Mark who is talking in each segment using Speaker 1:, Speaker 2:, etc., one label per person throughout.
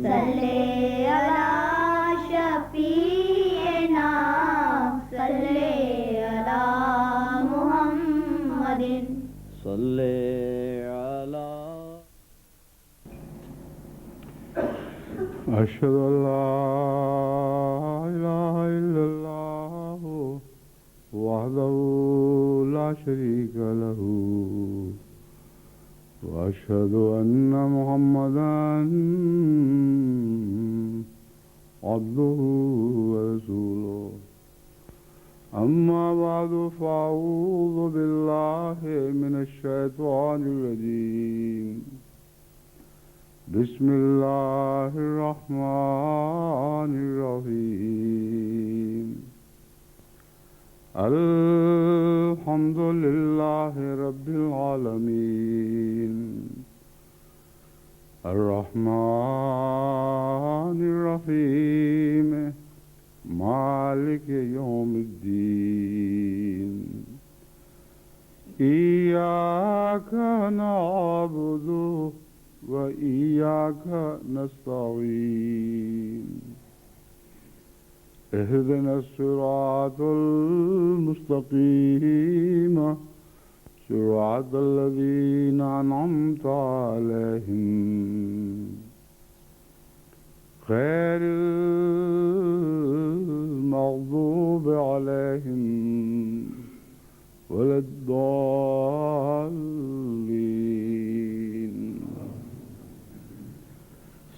Speaker 1: صلی علی شفیعنا صلی علی محمد
Speaker 2: صلی علی
Speaker 3: أشهد أن لا إله إلا الله وحده لا شريك له وأشهد أن محمدا عبده ورسوله أما بعد فأعوذ بالله من الشيطان الرجيم بسم الله الرحمن الرحيم الحمد لله رب العالمين الرحمن الرحيم مالك يوم الدين إياك نعبد وإياك نستعين اهدنا الصراط المستقيم صراط الذين أنعمت عليهم غير المغضوب عليهم ولا الضالين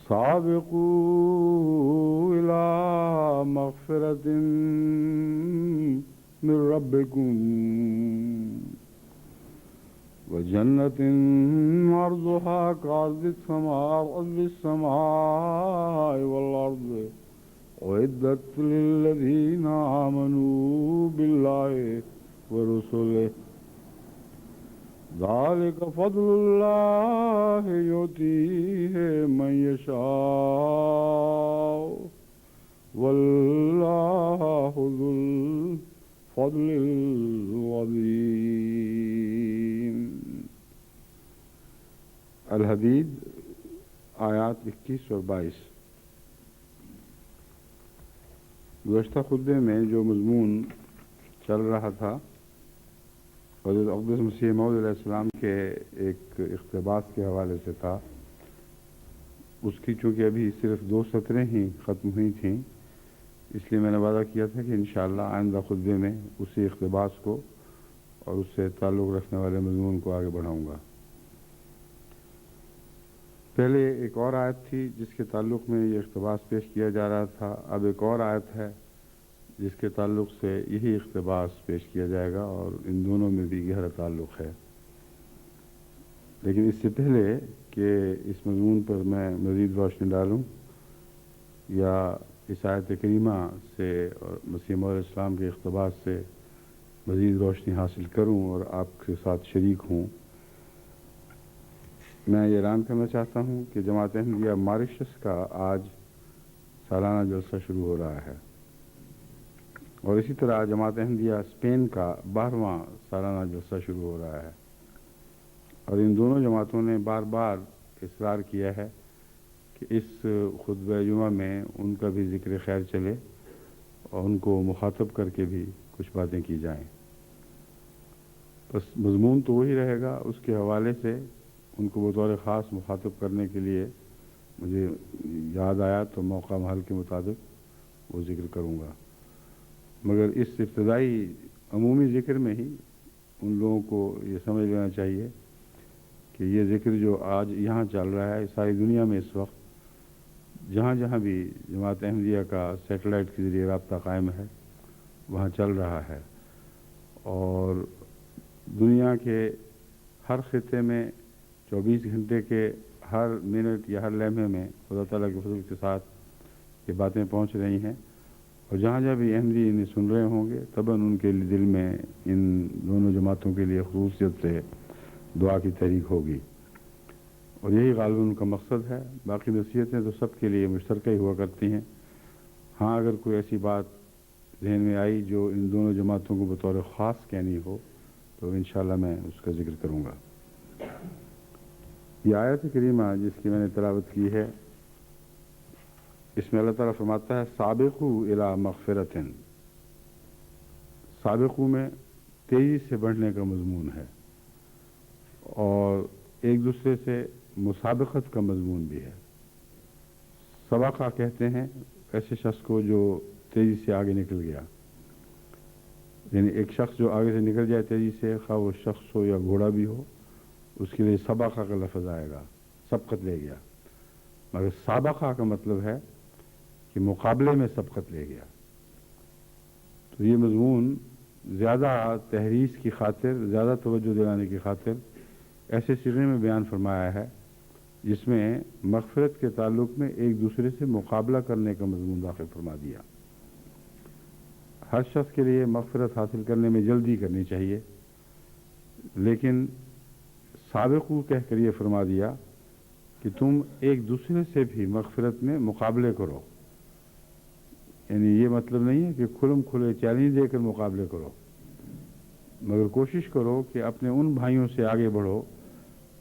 Speaker 3: سابقوا إلى مغفرة من ربكم وجنة عرضها كعرض السماء والأرض أعدت للذين آمنوا بالله ورسله ذلك فضل الله يؤتيه من يشاء والله ذو الفضل العظيم. الحدید آیات 21 اور 22. گزشتہ خطبے میں جو مضمون چل رہا تھا حضرت اقدس مسیح موعود علیہ السلام کے ایک اقتباس کے حوالے سے تھا. اس کی چونکہ ابھی صرف 2 سطریں ہی ختم ہوئی تھیں، اس لیے میں نے وعدہ کیا تھا کہ انشاءاللہ آئندہ خطبے میں اسی اقتباس کو اور اس سے تعلق رکھنے والے مضمون کو آگے بڑھاؤں گا. پہلے ایک اور آیت تھی جس کے تعلق میں یہ اقتباس پیش کیا جا رہا تھا. اب ایک اور آیت ہے جس کے تعلق سے یہی اقتباس پیش کیا جائے گا اور ان دونوں میں بھی گہرا تعلق ہے. لیکن اس سے پہلے کہ اس مضمون پر میں مزید روشنی ڈالوں یا اس آیت کریمہ سے اور مسیح موعود علیہ السلام کے اقتباس سے مزید روشنی حاصل کروں اور آپ کے ساتھ شریک ہوں، میں یہ اعلان کرنا چاہتا ہوں کہ جماعت احمدیہ ماریشس کا آج سالانہ جلسہ شروع ہو رہا ہے، اور اسی طرح جماعت احمدیہ اسپین کا 12واں سالانہ جلسہ شروع ہو رہا ہے. اور ان دونوں جماعتوں نے بار بار اصرار کیا ہے کہ اس خطبہ جمعہ میں ان کا بھی ذکر خیر چلے اور ان کو مخاطب کر کے بھی کچھ باتیں کی جائیں. بس مضمون تو وہی رہے گا، اس کے حوالے سے ان کو بطور خاص مخاطب کرنے کے لیے مجھے یاد آیا تو موقع محل کے مطابق وہ ذکر کروں گا. مگر اس ابتدائی عمومی ذکر میں ہی ان لوگوں کو یہ سمجھ لینا چاہیے کہ یہ ذکر جو آج یہاں چل رہا ہے ساری دنیا میں اس وقت جہاں جہاں بھی جماعت احمدیہ کا سیٹلائٹ کے ذریعے رابطہ قائم ہے وہاں چل رہا ہے، اور دنیا کے ہر خطے میں 24 گھنٹے کے ہر منٹ یا ہر لمحے میں خدا تعالیٰ کے فضل کے ساتھ یہ باتیں پہنچ رہی ہیں. اور جہاں جہاں بھی احمدی انہیں سن رہے ہوں گے طبعاً ان کے دل میں ان دونوں جماعتوں کے لیے خصوصیت سے دعا کی تحریک ہوگی، اور یہی غالباً ان کا مقصد ہے. باقی نصیحتیں تو سب کے لیے مشترکہ ہی ہوا کرتی ہیں. ہاں اگر کوئی ایسی بات ذہن میں آئی جو ان دونوں جماعتوں کو بطور خاص کہنی ہو تو انشاءاللہ میں اس کا ذکر کروں گا. یہ آیت کریمہ جس کی میں نے تلاوت کی ہے اس میں اللہ تعالیٰ فرماتا ہے سابقو الی مغفرتن، سابقو میں تیزی سے بڑھنے کا مضمون ہے اور ایک دوسرے سے مسابقت کا مضمون بھی ہے۔ سبقہ کہتے ہیں ایسے شخص کو جو تیزی سے آگے نکل گیا، یعنی ایک شخص جو آگے سے نکل جائے تیزی سے، خواہ وہ شخص ہو یا گھوڑا بھی ہو، اس کے لیے سبقہ کا لفظ آئے گا، سبقت لے گیا۔ مگر سابقہ کا مطلب ہے کہ مقابلے میں سبقت لے گیا۔ تو یہ مضمون زیادہ تحریص کی خاطر، زیادہ توجہ دلانے کی خاطر ایسے سیغے میں بیان فرمایا ہے جس میں مغفرت کے تعلق میں ایک دوسرے سے مقابلہ کرنے کا مضمون داخل فرما دیا۔ ہر شخص کے لیے مغفرت حاصل کرنے میں جلدی کرنی چاہیے، لیکن سابقو کہہ کر یہ فرما دیا کہ تم ایک دوسرے سے بھی مغفرت میں مقابلے کرو۔ یعنی یہ مطلب نہیں ہے کہ کھلم کھلے چیلنج دے کر مقابلے کرو، مگر کوشش کرو کہ اپنے ان بھائیوں سے آگے بڑھو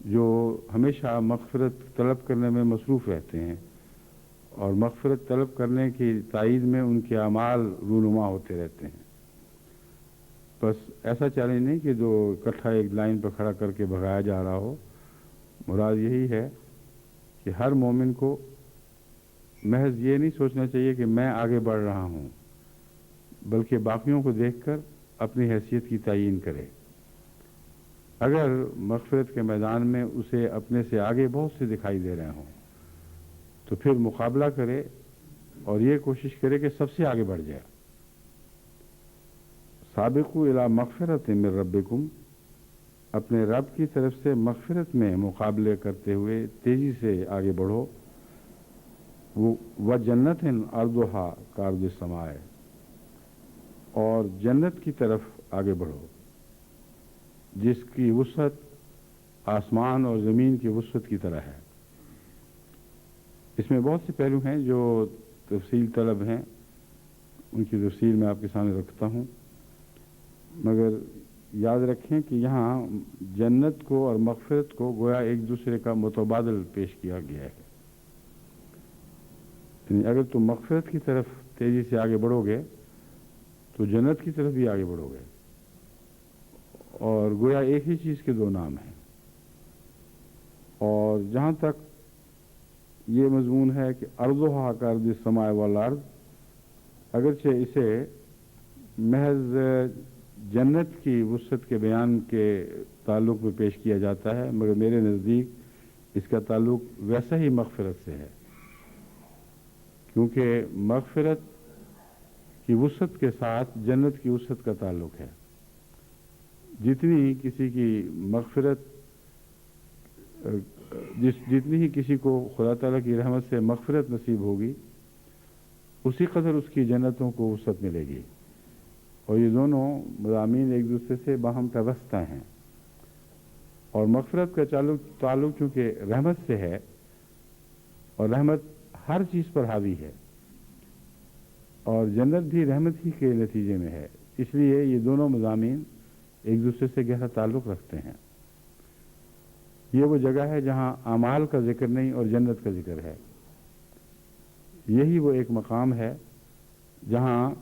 Speaker 3: جو ہمیشہ مغفرت طلب کرنے میں مصروف رہتے ہیں اور مغفرت طلب کرنے کی تائید میں ان کے اعمال رونما ہوتے رہتے ہیں۔ بس ایسا چیلنج نہیں کہ جو اکٹھا ایک لائن پر کھڑا کر کے بھگایا جا رہا ہو، مراد یہی ہے کہ ہر مومن کو محض یہ نہیں سوچنا چاہیے کہ میں آگے بڑھ رہا ہوں، بلکہ باقیوں کو دیکھ کر اپنی حیثیت کی تعیین کرے۔ اگر مغفرت کے میدان میں اسے اپنے سے آگے بہت سے دکھائی دے رہے ہوں تو پھر مقابلہ کرے اور یہ کوشش کرے کہ سب سے آگے بڑھ جائے۔ سابقو الی مغفرت من ربکم، اپنے رب کی طرف سے مغفرت میں مقابلے کرتے ہوئے تیزی سے آگے بڑھو۔ وہ جنت عرضھا کعرض السماء، اور جنت کی طرف آگے بڑھو جس کی وسعت آسمان اور زمین کی وسعت کی طرح ہے۔ اس میں بہت سے پہلو ہیں جو تفصیل طلب ہیں، ان کی تفصیل میں آپ کے سامنے رکھتا ہوں، مگر یاد رکھیں کہ یہاں جنت کو اور مغفرت کو گویا ایک دوسرے کا متبادل پیش کیا گیا ہے۔ یعنی اگر تم مغفرت کی طرف تیزی سے آگے بڑھو گے تو جنت کی طرف بھی آگے بڑھو گے، اور گویا ایک ہی چیز کے دو نام ہیں۔ اور جہاں تک یہ مضمون ہے کہ ارضھا کعرض السماء والارض، اگرچہ اسے محض جنت کی وسعت کے بیان کے تعلق میں پیش کیا جاتا ہے، مگر میرے نزدیک اس کا تعلق ویسا ہی مغفرت سے ہے، کیونکہ مغفرت کی وسعت کے ساتھ جنت کی وسعت کا تعلق ہے۔ جتنی کسی کی مغفرت، جتنی ہی کسی کو خدا تعالیٰ کی رحمت سے مغفرت نصیب ہوگی، اسی قدر اس کی جنتوں کو وسعت ملے گی، اور یہ دونوں مضامین ایک دوسرے سے باہم پیوستہ ہیں۔ اور مغفرت کا تعلق چونکہ رحمت سے ہے، اور رحمت ہر چیز پر حاوی ہے، اور جنت بھی رحمت ہی کے نتیجے میں ہے، اس لیے یہ دونوں مضامین ایک دوسرے سے گہرا تعلق رکھتے ہیں۔ یہ وہ جگہ ہے جہاں اعمال کا ذکر نہیں اور جنت کا ذکر ہے۔ یہی وہ ایک مقام ہے جہاں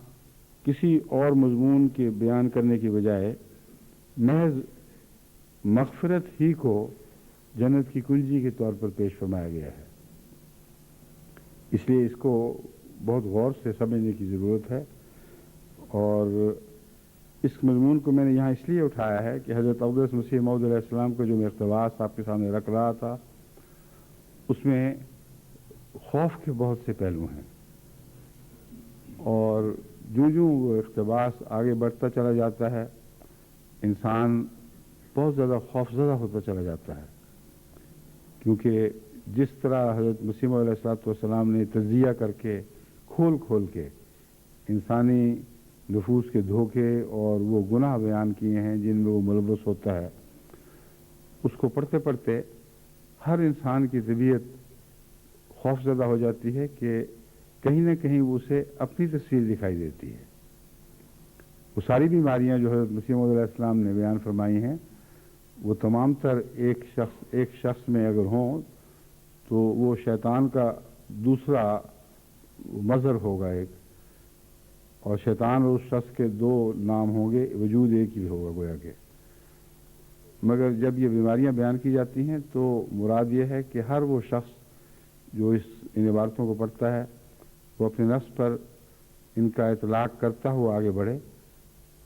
Speaker 3: کسی اور مضمون کے بیان کرنے کی بجائے محض مغفرت ہی کو جنت کی کنجی کے طور پر پیش فرمایا گیا ہے۔ اس لیے اس کو بہت غور سے سمجھنے کی ضرورت ہے، اور اس مضمون کو میں نے یہاں اس لیے اٹھایا ہے کہ حضرت اقدس مسیح موعود علیہ السلام کا جو میں اقتباس آپ کے سامنے رکھ رہا تھا، اس میں خوف کے بہت سے پہلو ہیں، اور جو وہ اقتباس آگے بڑھتا چلا جاتا ہے انسان بہت زیادہ خوفزدہ ہوتا چلا جاتا ہے، کیونکہ جس طرح حضرت مسیح موعود علیہ السلام نے تجزیہ کر کے کھول کے انسانی نفوس کے دھوکے اور وہ گناہ بیان کیے ہیں جن میں وہ ملوث ہوتا ہے، اس کو پڑھتے پڑھتے ہر انسان کی طبیعت خوفزدہ ہو جاتی ہے کہ کہیں نہ کہیں اسے اپنی تصویر دکھائی دیتی ہے۔ وہ ساری بیماریاں جو حضرت مسیح موعود علیہ السلام نے بیان فرمائی ہیں، وہ تمام تر ایک شخص میں اگر ہوں تو وہ شیطان کا دوسرا مظہر ہوگا ایک، اور شیطان اور اس شخص کے دو نام ہوں گے، وجود ایک ہی ہوگا گویا کہ۔ مگر جب یہ بیماریاں بیان کی جاتی ہیں تو مراد یہ ہے کہ ہر وہ شخص جو ان عبارتوں کو پڑھتا ہے وہ اپنے نفس پر ان کا اطلاق کرتا ہوا آگے بڑھے،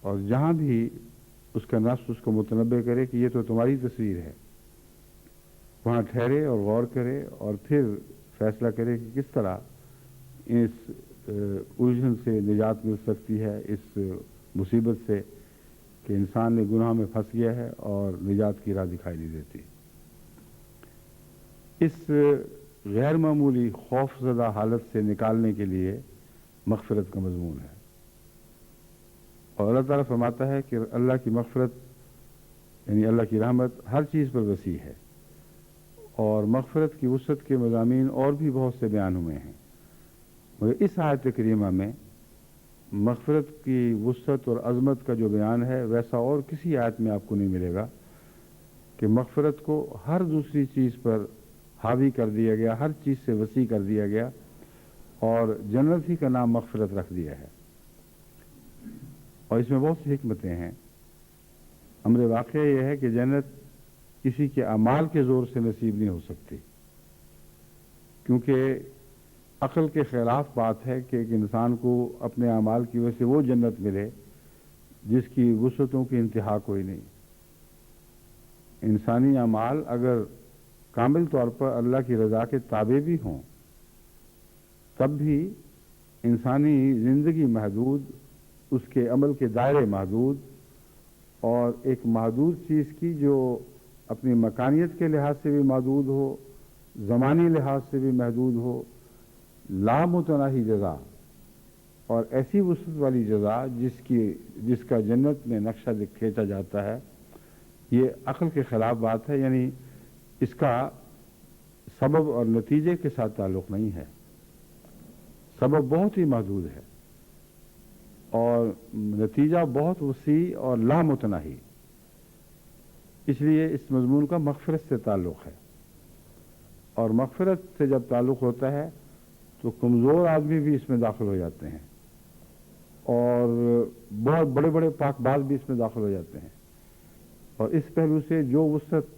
Speaker 3: اور جہاں بھی اس کا نفس اس کو متنبع کرے کہ یہ تو تمہاری تصویر ہے، وہاں ٹھہرے اور غور کرے اور پھر فیصلہ کرے کہ کس طرح اس الجھن سے نجات مل سکتی ہے، اس مصیبت سے کہ انسان نے گناہ میں پھنس گیا ہے اور نجات کی راہ دکھائی نہیں دیتی۔ اس غیر معمولی خوف زدہ حالت سے نکالنے کے لیے مغفرت کا مضمون ہے، اور اللہ تعالیٰ فرماتا ہے کہ اللہ کی مغفرت یعنی اللہ کی رحمت ہر چیز پر وسیع ہے، اور مغفرت کی وسعت کے مضامین اور بھی بہت سے بیان ہوئے ہیں، مگر اس آیت کریمہ میں مغفرت کی وسعت اور عظمت کا جو بیان ہے ویسا اور کسی آیت میں آپ کو نہیں ملے گا کہ مغفرت کو ہر دوسری چیز پر حاوی کر دیا گیا، ہر چیز سے وسیع کر دیا گیا، اور جنت ہی کا نام مغفرت رکھ دیا ہے۔ اور اس میں بہت سی حکمتیں ہیں۔ امر واقعہ یہ ہے کہ جنت کسی کے اعمال کے زور سے نصیب نہیں ہو سکتی، کیونکہ عقل کے خلاف بات ہے کہ ایک انسان کو اپنے اعمال کی وجہ سے وہ جنت ملے جس کی وسعتوں کی انتہا کوئی نہیں۔ انسانی اعمال اگر کامل طور پر اللہ کی رضا کے تابع بھی ہوں تب بھی انسانی زندگی محدود، اس کے عمل کے دائرے محدود، اور ایک محدود چیز کی جو اپنی مکانیت کے لحاظ سے بھی محدود ہو، زمانی لحاظ سے بھی محدود ہو، لامتناہی جزا اور ایسی وسعت والی جزا جس کا جنت میں نقشہ کھینچا جاتا ہے، یہ عقل کے خلاف بات ہے۔ یعنی اس کا سبب اور نتیجے کے ساتھ تعلق نہیں ہے، سبب بہت ہی محدود ہے اور نتیجہ بہت وسیع اور لامتناہی، اس لیے اس مضمون کا مغفرت سے تعلق ہے، اور مغفرت سے جب تعلق ہوتا ہے تو کمزور آدمی بھی اس میں داخل ہو جاتے ہیں، اور بہت بڑے بڑے پاک باز بھی اس میں داخل ہو جاتے ہیں، اور اس پہلو سے جو وسعت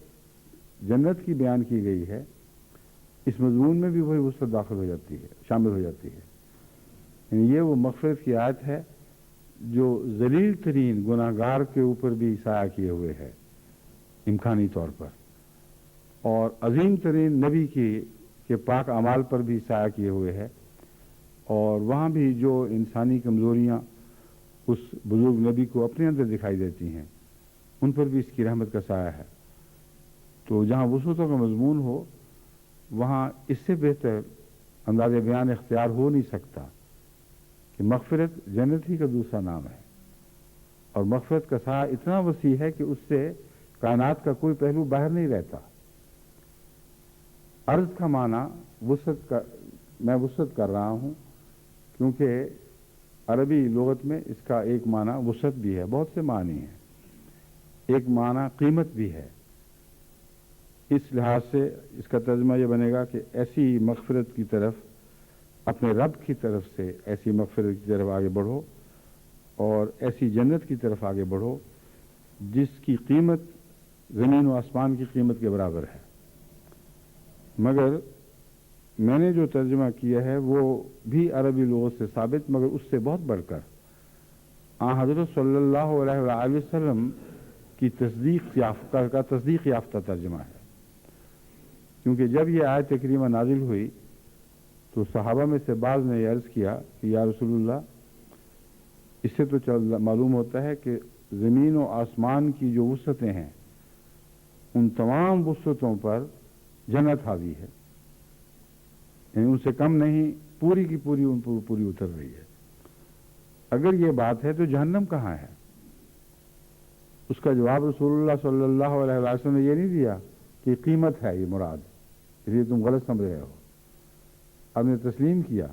Speaker 3: جنت کی بیان کی گئی ہے اس مضمون میں بھی وہی وسعت داخل ہو جاتی ہے، شامل ہو جاتی ہے۔ یعنی یہ وہ مغفرت کی آیت ہے جو ذلیل ترین گناہگار کے اوپر بھی سایہ کیے ہوئے ہے امکانی طور پر، اور عظیم ترین نبی کے پاک اعمال پر بھی سایہ کیے ہوئے ہے، اور وہاں بھی جو انسانی کمزوریاں اس بزرگ نبی کو اپنے اندر دکھائی دیتی ہیں ان پر بھی اس کی رحمت کا سایہ ہے۔ تو جہاں وسعتوں کا مضمون ہو وہاں اس سے بہتر انداز بیان اختیار ہو نہیں سکتا کہ مغفرت جنت ہی کا دوسرا نام ہے، اور مغفرت کا سایہ اتنا وسیع ہے کہ اس سے کائنات کا کوئی پہلو باہر نہیں رہتا۔ عرض کا معنی وسعت کا، میں وسعت کر رہا ہوں کیونکہ عربی لغت میں اس کا ایک معنی وسعت بھی ہے، بہت سے معنی ہیں، ایک معنی قیمت بھی ہے۔ اس لحاظ سے اس کا ترجمہ یہ بنے گا کہ ایسی مغفرت کی طرف، اپنے رب کی طرف سے ایسی مغفرت کی طرف آگے بڑھو، اور ایسی جنت کی طرف آگے بڑھو جس کی قیمت زمین و آسمان کی قیمت کے برابر ہے۔ مگر میں نے جو ترجمہ کیا ہے وہ بھی عربی لغت سے ثابت، مگر اس سے بہت بڑھ کر حضرت صلی اللہ علیہ وآلہ وسلم کی تصدیق یافتہ ترجمہ ہے، کیونکہ جب یہ آیت کریمہ نازل ہوئی تو صحابہ میں سے بعض نے یہ عرض کیا کہ یا رسول اللہ، اس سے تو معلوم ہوتا ہے کہ زمین و آسمان کی جو وسعتیں ہیں ان تمام وسعتوں پر جنت حاوی ہے، یعنی ان سے کم نہیں، پوری کی پوری ان پر پوری اتر رہی ہے۔ اگر یہ بات ہے تو جہنم کہاں ہے؟ اس کا جواب رسول اللہ صلی اللہ علیہ وسلم نے یہ نہیں دیا کہ قیمت ہے یہ مراد، اس لیے تم غلط سمجھ رہے ہو۔ آپ نے تسلیم کیا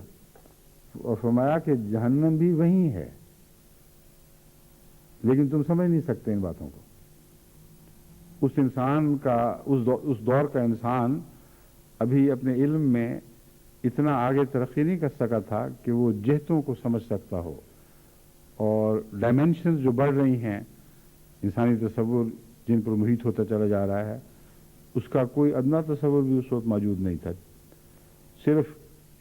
Speaker 3: اور فرمایا کہ جہنم بھی وہیں ہے، لیکن تم سمجھ نہیں سکتے ان باتوں کو۔ اس انسان کا، اس دور کا انسان ابھی اپنے علم میں اتنا آگے ترقی نہیں کر سکا تھا کہ وہ جہتوں کو سمجھ سکتا ہو، اور ڈائمینشنز جو بڑھ رہی ہیں، انسانی تصور جن پر محیط ہوتا چلا جا رہا ہے، اس کا کوئی ادنا تصور بھی اس وقت موجود نہیں تھا۔ صرف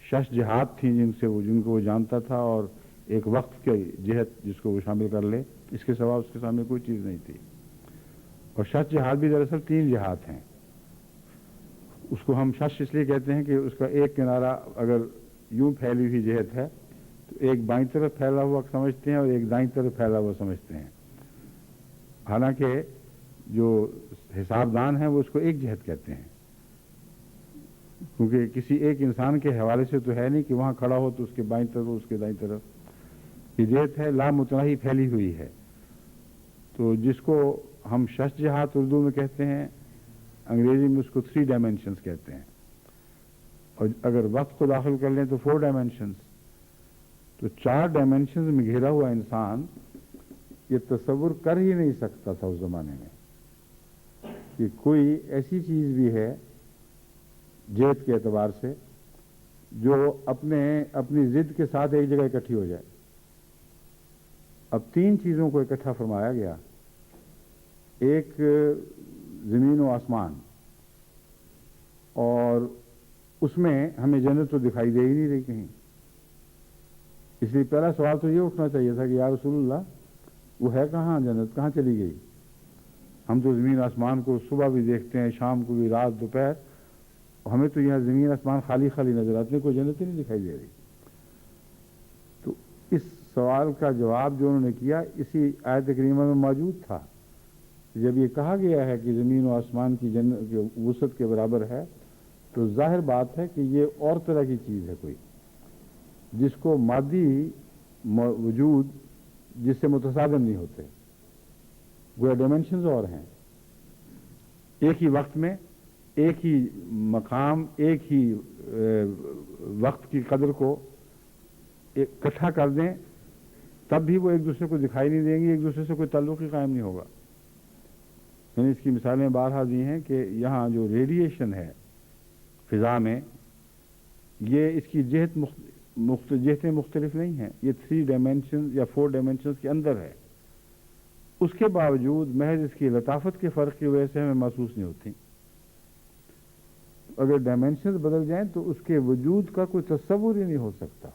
Speaker 3: 6 جہات تھیں جن کو وہ جانتا تھا، اور ایک وقت کے جہت جس کو وہ شامل کر لے، اس کے سوا اس کے سامنے کوئی چیز نہیں تھی۔ اور 6 جہات بھی دراصل 3 جہات ہیں۔ اس کو ہم 6 اس لیے کہتے ہیں کہ اس کا ایک کنارہ اگر یوں پھیلی ہوئی جہت ہے تو ایک بائیں طرف پھیلا ہوا سمجھتے ہیں اور ایک دائیں طرف پھیلا ہوا سمجھتے ہیں، حالانکہ جو حساب دان ہیں وہ اس کو ایک جہت کہتے ہیں، کیونکہ کسی ایک انسان کے حوالے سے تو ہے نہیں کہ وہاں کھڑا ہو تو اس کے بائیں طرف اس کے دائیں طرف، یہ جہت ہے لامتناہی پھیلی ہوئی ہے۔ تو جس کو ہم 6 جہات اردو میں کہتے ہیں، انگریزی میں اس کو 3 ڈائمینشنز کہتے ہیں، اور اگر وقت کو داخل کر لیں تو 4 ڈائمینشنز۔ تو 4 ڈائمینشنز میں گھرا ہوا انسان یہ تصور کر ہی نہیں سکتا تھا اس زمانے میں کہ کوئی ایسی چیز بھی ہے جہت کے اعتبار سے جو اپنی ضد کے ساتھ ایک جگہ اکٹھی ہو جائے۔ اب 3 چیزوں کو اکٹھا فرمایا گیا، ایک زمین و آسمان، اور اس میں ہمیں جنت تو دکھائی دے ہی نہیں رہی کہیں۔ اس لیے پہلا سوال تو یہ اٹھنا چاہیے تھا کہ یا رسول اللہ، وہ ہے کہاں جنت، کہاں چلی گئی؟ ہم تو زمین آسمان کو صبح بھی دیکھتے ہیں، شام کو بھی، رات دوپہر، ہمیں تو یہاں زمین آسمان خالی خالی نظر آتے ہیں، کوئی جنت ہی نہیں دکھائی دے رہی۔ تو اس سوال کا جواب جو انہوں نے کیا اسی آیت کریمہ میں موجود تھا۔ جب یہ کہا گیا ہے کہ زمین و آسمان کی وسعت کے برابر ہے، تو ظاہر بات ہے کہ یہ اور طرح کی چیز ہے کوئی، جس کو مادی وجود جس سے متصادم نہیں ہوتے، گویا ڈائمینشنز اور ہیں۔ ایک ہی وقت میں، ایک ہی مقام، ایک ہی وقت کی قدر کو اکٹھا کر دیں تب بھی وہ ایک دوسرے کو دکھائی نہیں دیں گی، ایک دوسرے سے کوئی تعلق ہی قائم نہیں ہوگا۔ میں نے اس کی مثالیں بارہا دی ہیں کہ یہاں جو ریڈیشن ہے فضا میں، یہ اس کی جہتیں مختلف نہیں ہیں، یہ 3 ڈائمینشنز یا 4 ڈائمینشنز کے اندر ہے۔ اس کے باوجود محض اس کی لطافت کے فرق کی وجہ سے ہمیں محسوس نہیں ہوتی۔ اگر ڈائمینشنز بدل جائیں تو اس کے وجود کا کوئی تصور ہی نہیں ہو سکتا،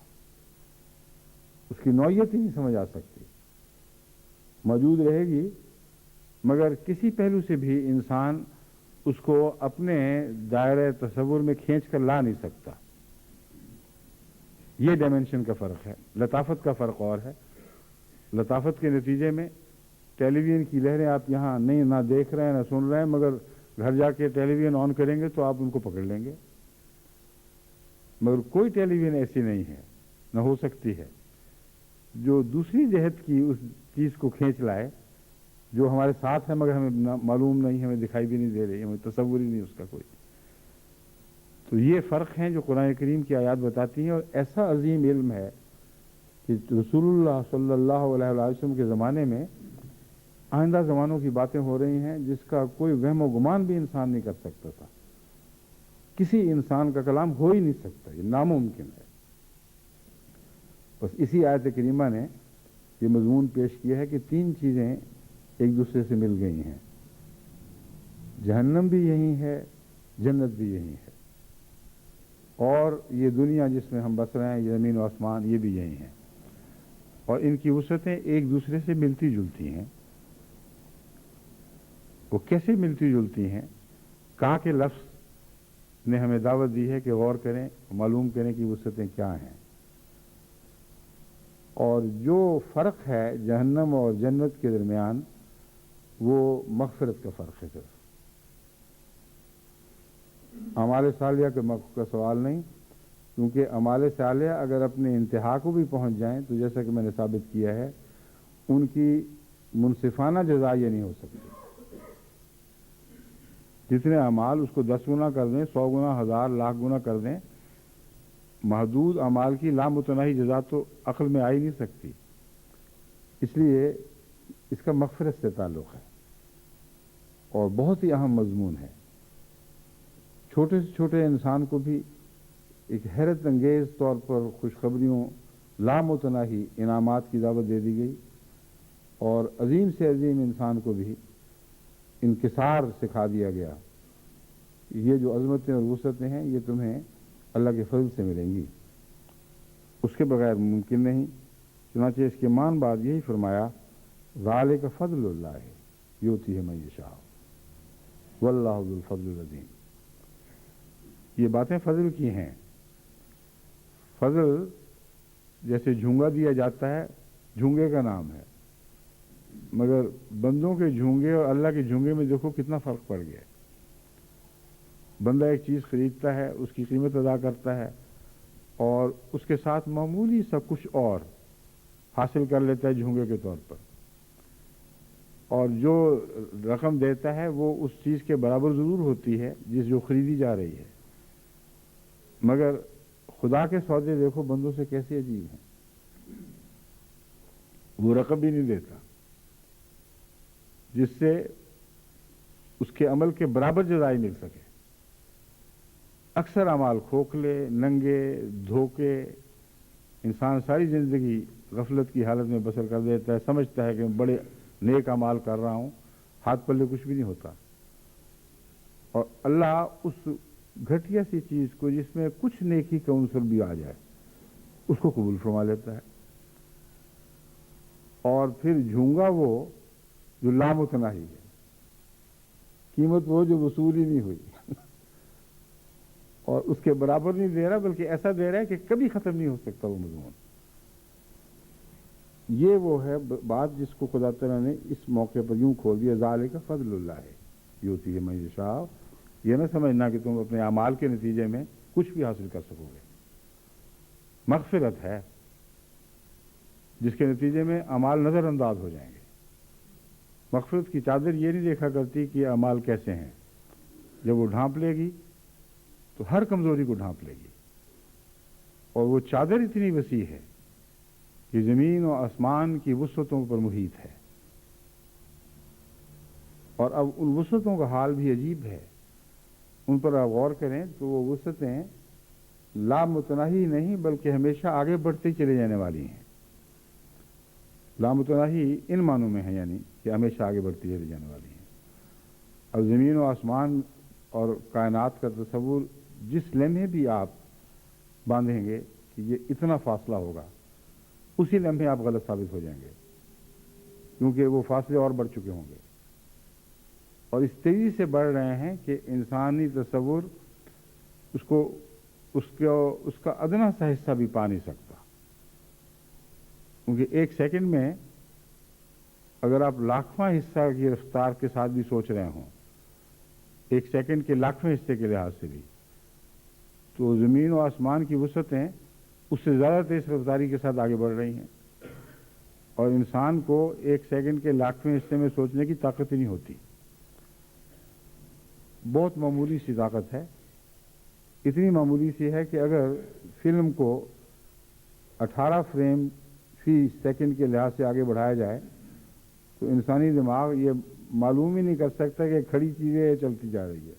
Speaker 3: اس کی نوعیت ہی نہیں سمجھ آ سکتی، موجود رہے گی مگر کسی پہلو سے بھی انسان اس کو اپنے دائرہ تصور میں کھینچ کر لا نہیں سکتا۔ یہ ڈائمینشن کا فرق ہے۔ لطافت کا فرق اور ہے۔ لطافت کے نتیجے میں ٹیلی ویژن کی لہریں آپ یہاں نہیں نہ دیکھ رہے ہیں نہ سن رہے ہیں، مگر گھر جا کے ٹیلی ویژن آن کریں گے تو آپ ان کو پکڑ لیں گے۔ مگر کوئی ٹیلی ویژن ایسی نہیں ہے، نہ ہو سکتی ہے، جو دوسری جہت کی اس چیز کو کھینچ لائے جو ہمارے ساتھ ہے مگر ہمیں معلوم نہیں، ہمیں دکھائی بھی نہیں دے رہی، ہمیں تصور ہی نہیں اس کا کوئی۔ تو یہ فرق ہیں جو قرآن کریم کی آیات بتاتی ہیں، اور ایسا عظیم علم ہے کہ رسول اللہ صلی اللہ علیہ وسلم کے زمانے میں آئندہ زمانوں کی باتیں ہو رہی ہیں جس کا کوئی وہم و گمان بھی انسان نہیں کر سکتا تھا۔ کسی انسان کا کلام ہو ہی نہیں سکتا، یہ ناممکن ہے۔ بس اسی آیت کریمہ نے یہ مضمون پیش کیا ہے کہ 3 چیزیں ایک دوسرے سے مل گئی ہیں، جہنم بھی یہی ہے، جنت بھی یہی ہے، اور یہ دنیا جس میں ہم بس رہے ہیں، یہ زمین و آسمان، یہ بھی یہی ہیں، اور ان کی وسعتیں ایک دوسرے سے ملتی جلتی ہیں۔ وہ کیسے ملتی جلتی ہیں؟ کہا کہ لفظ نے ہمیں دعوت دی ہے کہ غور کریں، معلوم کریں کہ وسعتیں کیا ہیں، اور جو فرق ہے جہنم اور جنت کے درمیان وہ مغفرت کا فرق ہے۔ صرف اعمال صالحہ کا سوال نہیں، کیونکہ اعمال صالحہ اگر اپنے انتہا کو بھی پہنچ جائیں تو جیسا کہ میں نے ثابت کیا ہے ان کی منصفانہ جزا یہ نہیں ہو سکتی۔ جتنے اعمال اس کو 10 گنا کر دیں، 100 گنا، 1000، لاکھ گنا کر دیں، محدود اعمال کی لامتناہی جزا تو عقل میں آ ہی نہیں سکتی۔ اس لیے اس کا مغفرت سے تعلق ہے اور بہت ہی اہم مضمون ہے۔ چھوٹے سے چھوٹے انسان کو بھی ایک حیرت انگیز طور پر خوشخبریوں لامتناہی انعامات کی دعوت دے دی گئی اور عظیم سے عظیم انسان کو بھی انکسار سکھا دیا گیا. یہ جو عظمتیں اور وسعتیں ہیں یہ تمہیں اللہ کے فضل سے ملیں گی, اس کے بغیر ممکن نہیں. چنانچہ اس کے مان بعد یہی فرمایا ذالک فضل اللہ یؤتیہ من یشاء واللہ ذو الفضل العظیم. یہ باتیں فضل کی ہیں. فضل جیسے جھونگا دیا جاتا ہے, جھونگے کا نام ہے, مگر بندوں کے جھونگے اور اللہ کے جھونگے میں دیکھو کتنا فرق پڑ گیا. بندہ ایک چیز خریدتا ہے, اس کی قیمت ادا کرتا ہے اور اس کے ساتھ معمولی سا کچھ اور حاصل کر لیتا ہے جھونگے کے طور پر, اور جو رقم دیتا ہے وہ اس چیز کے برابر ضرور ہوتی ہے جس جو خریدی جا رہی ہے. مگر خدا کے سودے دیکھو بندوں سے کیسے عجیب ہیں. وہ رقم بھی نہیں دیتا جس سے اس کے عمل کے برابر جزائی مل سکے. اکثر اعمال کھوکھلے, ننگے, دھوکے, انسان ساری زندگی غفلت کی حالت میں بسر کر دیتا ہے, سمجھتا ہے کہ میں بڑے نیک اعمال کر رہا ہوں, ہاتھ پلے کچھ بھی نہیں ہوتا. اور اللہ اس گھٹیا سی چیز کو جس میں کچھ نیکی کا عنصر بھی آ جائے اس کو قبول فرما لیتا ہے. اور پھر جھونگا وہ جو لامتناہی ہے, قیمت وہ جو وصول ہی نہیں ہوئی اور اس کے برابر نہیں دے رہا بلکہ ایسا دے رہا ہے کہ کبھی ختم نہیں ہو سکتا وہ مضمون. یہ وہ ہے بات جس کو خدا تعالیٰ نے اس موقع پر یوں کھول دیا ذالک فضل اللہ یؤتیہ من یشاء. یہ نہ سمجھنا کہ تم اپنے اعمال کے نتیجے میں کچھ بھی حاصل کر سکو گے. مغفرت ہے جس کے نتیجے میں اعمال نظر انداز ہو جائیں گے. مغفرت کی چادر یہ نہیں دیکھا کرتی کہ اعمال کیسے ہیں. جب وہ ڈھانپ لے گی تو ہر کمزوری کو ڈھانپ لے گی, اور وہ چادر اتنی وسیع ہے کہ زمین و آسمان کی وسعتوں پر محیط ہے. اور اب ان وسعتوں کا حال بھی عجیب ہے. ان پر آپ غور کریں تو وہ وسعتیں لامتناہی نہیں بلکہ ہمیشہ آگے بڑھتے چلے جانے والی ہیں. لامتناہی ان معنوں میں ہے یعنی کہ ہمیشہ آگے بڑھتی چلی جانے والی ہیں. اب زمین و آسمان اور کائنات کا تصور جس لمحے بھی آپ باندھیں گے کہ یہ اتنا فاصلہ ہوگا, اسی لمحے آپ غلط ثابت ہو جائیں گے, کیونکہ وہ فاصلے اور بڑھ چکے ہوں گے اور اس تیزی سے بڑھ رہے ہیں کہ انسانی تصور اس کا ادنا سا حصہ بھی پا نہیں سکتا. کیونکہ ایک سیکنڈ میں اگر آپ لاکھواں حصہ کی رفتار کے ساتھ بھی سوچ رہے ہوں, ایک سیکنڈ کے لاکھویں حصے کے لحاظ سے بھی, تو زمین و آسمان کی وسعتیں اس سے زیادہ تیز رفتاری کے ساتھ آگے بڑھ رہی ہیں, اور انسان کو ایک سیکنڈ کے لاکھویں حصے میں سوچنے کی طاقت ہی نہیں ہوتی. بہت معمولی سی طاقت ہے, اتنی معمولی سی ہے کہ اگر فلم کو 18 فریم فی سیکنڈ کے لحاظ سے آگے بڑھایا جائے تو انسانی دماغ یہ معلوم ہی نہیں کر سکتا کہ کھڑی چیزیں چلتی جا رہی ہے.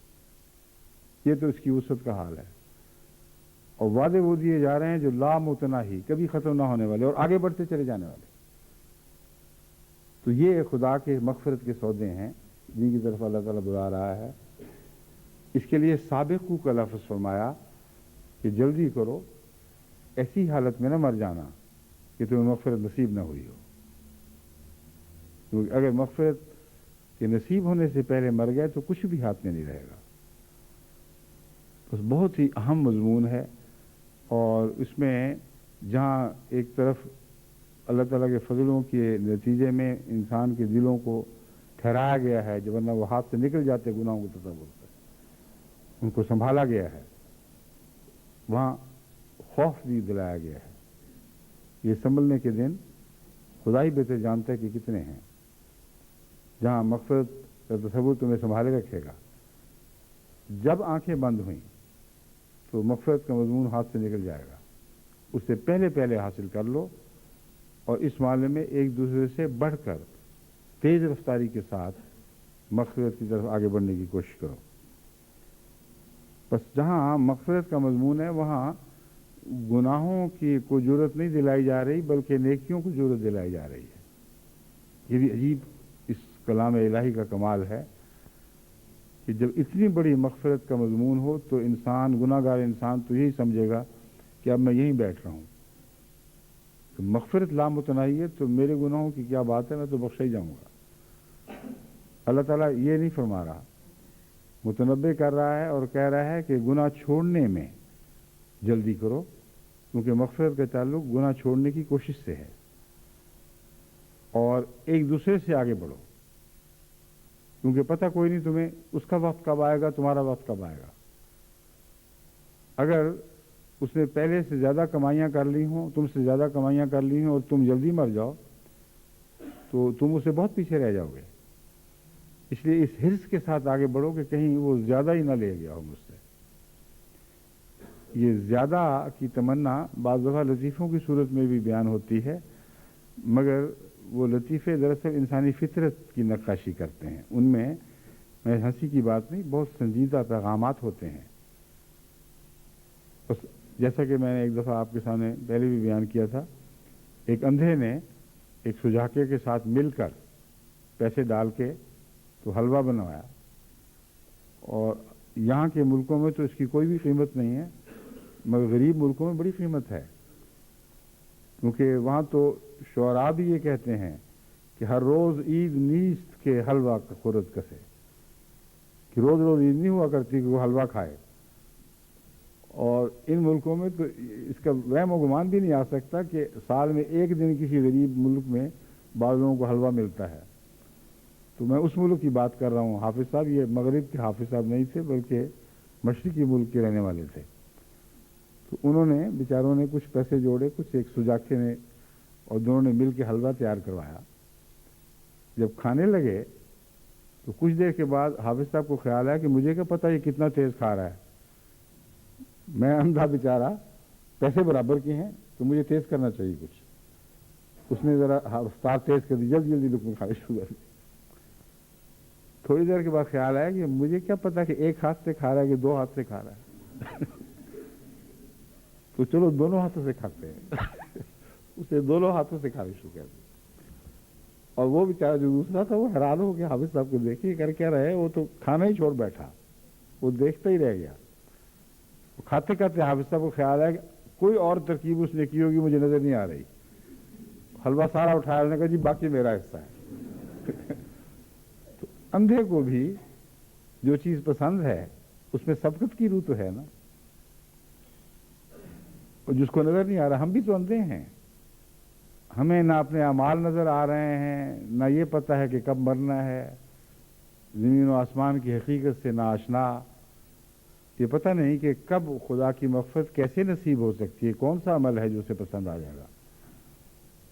Speaker 3: یہ تو اس کی وسعت کا حال ہے. اور وعدے وہ دیے جا رہے ہیں جو لامتناہی, کبھی ختم نہ ہونے والے اور آگے بڑھتے چلے جانے والے. تو یہ خدا کے مغفرت کے سودے ہیں جن کی طرف اللہ تعالیٰ بلا رہا ہے. اس کے لیے سابقو کا لفظ فرمایا کہ جلدی کرو, ایسی حالت میں نہ مر جانا کہ تمہیں مغفرت نصیب نہ ہوئی ہو. کیونکہ اگر مغفرت کے نصیب ہونے سے پہلے مر گئے تو کچھ بھی ہاتھ میں نہیں رہے گا. بس بہت ہی اہم مضمون ہے, اور اس میں جہاں ایک طرف اللہ تعالیٰ کے فضلوں کے نتیجے میں انسان کے دلوں کو ٹھہرایا گیا ہے, جو ورنہ وہ ہاتھ سے نکل جاتے گناہوں کو تصور سے, ان کو سنبھالا گیا ہے, وہاں خوف بھی دلایا گیا ہے. یہ سنبھلنے کے دن خدا ہی بہتر جانتا ہے کہ کتنے ہیں. جہاں مغفرت کا تصور تمہیں سنبھالے رکھے گا, جب آنکھیں بند ہوئیں تو مغفرت کا مضمون ہاتھ سے نکل جائے گا. اس سے پہلے حاصل کر لو, اور اس معاملے میں ایک دوسرے سے بڑھ کر تیز رفتاری کے ساتھ مغفرت کی طرف آگے بڑھنے کی کوشش کرو. بس جہاں مغفرت کا مضمون ہے وہاں گناہوں کی کوئی جرت نہیں دلائی جا رہی بلکہ نیکیوں کو جرت دلائی جا رہی ہے. یہ بھی عجیب اس کلام الہی کا کمال ہے کہ جب اتنی بڑی مغفرت کا مضمون ہو تو انسان گناہ گار انسان تو یہی سمجھے گا کہ اب میں یہیں بیٹھ رہا ہوں. تو مغفرت لامتناہی ہے تو میرے گناہوں کی کیا بات ہے, میں تو بخشا ہی جاؤں گا. اللہ تعالیٰ یہ نہیں فرما رہا, متنبع کر رہا ہے اور کہہ رہا ہے کہ گناہ چھوڑنے میں جلدی کرو, کیونکہ مغفرت کا تعلق گناہ چھوڑنے کی کوشش سے ہے. اور ایک دوسرے سے آگے بڑھو, کیونکہ پتہ کوئی نہیں تمہیں اس کا وقت کب آئے گا, تمہارا وقت کب آئے گا. اگر اس نے پہلے سے زیادہ کمائیاں کر لی ہوں, تم سے زیادہ کمائیاں کر لی ہوں اور تم جلدی مر جاؤ تو تم اسے بہت پیچھے رہ جاؤ گے. اس لیے اس حرص کے ساتھ آگے بڑھو کہ کہیں وہ زیادہ ہی نہ لے گیا ہو مجھ سے. یہ زیادہ کی تمنا بعض دفعہ لطیفوں کی صورت میں بھی بیان ہوتی ہے, مگر وہ لطیفے دراصل انسانی فطرت کی نقاشی کرتے ہیں. ان میں ہنسی کی بات نہیں, بہت سنجیدہ پیغامات ہوتے ہیں. بس جیسا کہ میں نے ایک دفعہ آپ کے سامنے پہلے بھی بیان کیا تھا, ایک اندھے نے ایک سجاکے کے ساتھ مل کر پیسے ڈال کے تو حلوہ بنوایا, اور یہاں کے ملکوں میں تو اس کی کوئی بھی قیمت نہیں ہے, مگر غریب ملکوں میں بڑی قیمت ہے, کیونکہ وہاں تو شعراء بھی یہ کہتے ہیں کہ ہر روز عید نیست کے حلوہ کا خورد کسے, کہ روز روز عید نہیں ہوا کرتی کہ وہ حلوہ کھائے. اور ان ملکوں میں تو اس کا وہم و گمان بھی نہیں آ سکتا کہ سال میں ایک دن کسی غریب ملک میں بعض لوگوں کو حلوہ ملتا ہے. تو میں اس ملک کی بات کر رہا ہوں. حافظ صاحب یہ مغرب کے حافظ صاحب نہیں تھے بلکہ مشرقی ملک کے رہنے والے تھے. تو انہوں نے بیچاروں نے کچھ پیسے جوڑے, کچھ ایک سجاکے نے, اور دونوں نے مل کے حلوہ تیار کروایا. جب کھانے لگے تو کچھ دیر کے بعد حافظ صاحب کو خیال آیا کہ مجھے کیا پتا یہ کتنا تیز کھا رہا ہے, میں اندھا بیچارہ, پیسے برابر کے ہیں تو مجھے تیز کرنا چاہیے کچھ. اس نے ذرا رفتار تیز کر دی, جلدی جلدی لقمے کھانے شروع کر دی. تھوڑی دیر کے بعد خیال آیا کہ مجھے کیا پتا کہ ایک ہاتھ سے کھا رہا ہے کہ دو ہاتھ سے کھا رہا ہے. تو چلو دونوں ہاتھوں سے کھاتے ہیں. اسے دونوں ہاتھوں سے کھانے شروع کر دی. اور وہ بیچارہ جو دوسرا تھا وہ حیران ہو گیا, حافظ صاحب کو دیکھیے کر کیا رہے, وہ تو کھانا ہی چھوڑ بیٹھا, وہ دیکھتا ہی رہ گیا. کھاتے کھاتے حافظ صاحب کو خیال آیا کہ کوئی اور ترکیب اس نے کی ہوگی, مجھے نظر نہیں آ رہی. حلوہ سارا اٹھایا, نے کہا جی باقی میرا حصہ ہے. تو اندھے کو بھی جو چیز پسند ہے اس میں سبقت کی روح تو ہے نا, اور جس کو نظر نہیں آ رہا. ہم بھی تو اندھے ہیں, ہمیں نہ اپنے اعمال نظر آ رہے ہیں, نہ یہ پتہ ہے کہ کب مرنا ہے, زمین و آسمان کی حقیقت سے نہ آشنا, یہ پتہ نہیں کہ کب خدا کی مغفرت کیسے نصیب ہو سکتی ہے, کون سا عمل ہے جو اسے پسند آ جائے گا.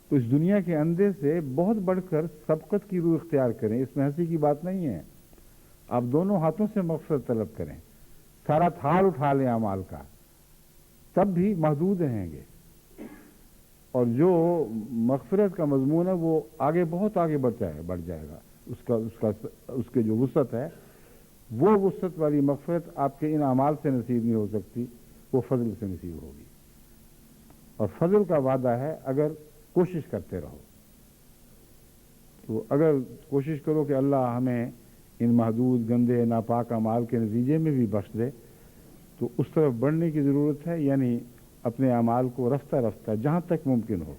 Speaker 3: تو اس دنیا کے اندھے سے بہت بڑھ کر سبقت کی روح اختیار کریں, اس میں ہنسی کی بات نہیں ہے. آپ دونوں ہاتھوں سے مغفرت طلب کریں, سارا تھال اٹھا لیں اعمال کا, تب بھی محدود رہیں گے. اور جو مغفرت کا مضمون ہے وہ آگے بہت آگے بڑھ جائے گا. اس کے جو وسعت ہے, وہ وسعت والی مغفرت آپ کے ان اعمال سے نصیب نہیں ہو سکتی, وہ فضل سے نصیب ہوگی. اور فضل کا وعدہ ہے اگر کوشش کرتے رہو. تو اگر کوشش کرو کہ اللہ ہمیں ان محدود گندے ناپاک اعمال کے نتیجے میں بھی بخش دے, تو اس طرف بڑھنے کی ضرورت ہے. یعنی اپنے اعمال کو رفتہ رفتہ جہاں تک ممکن ہو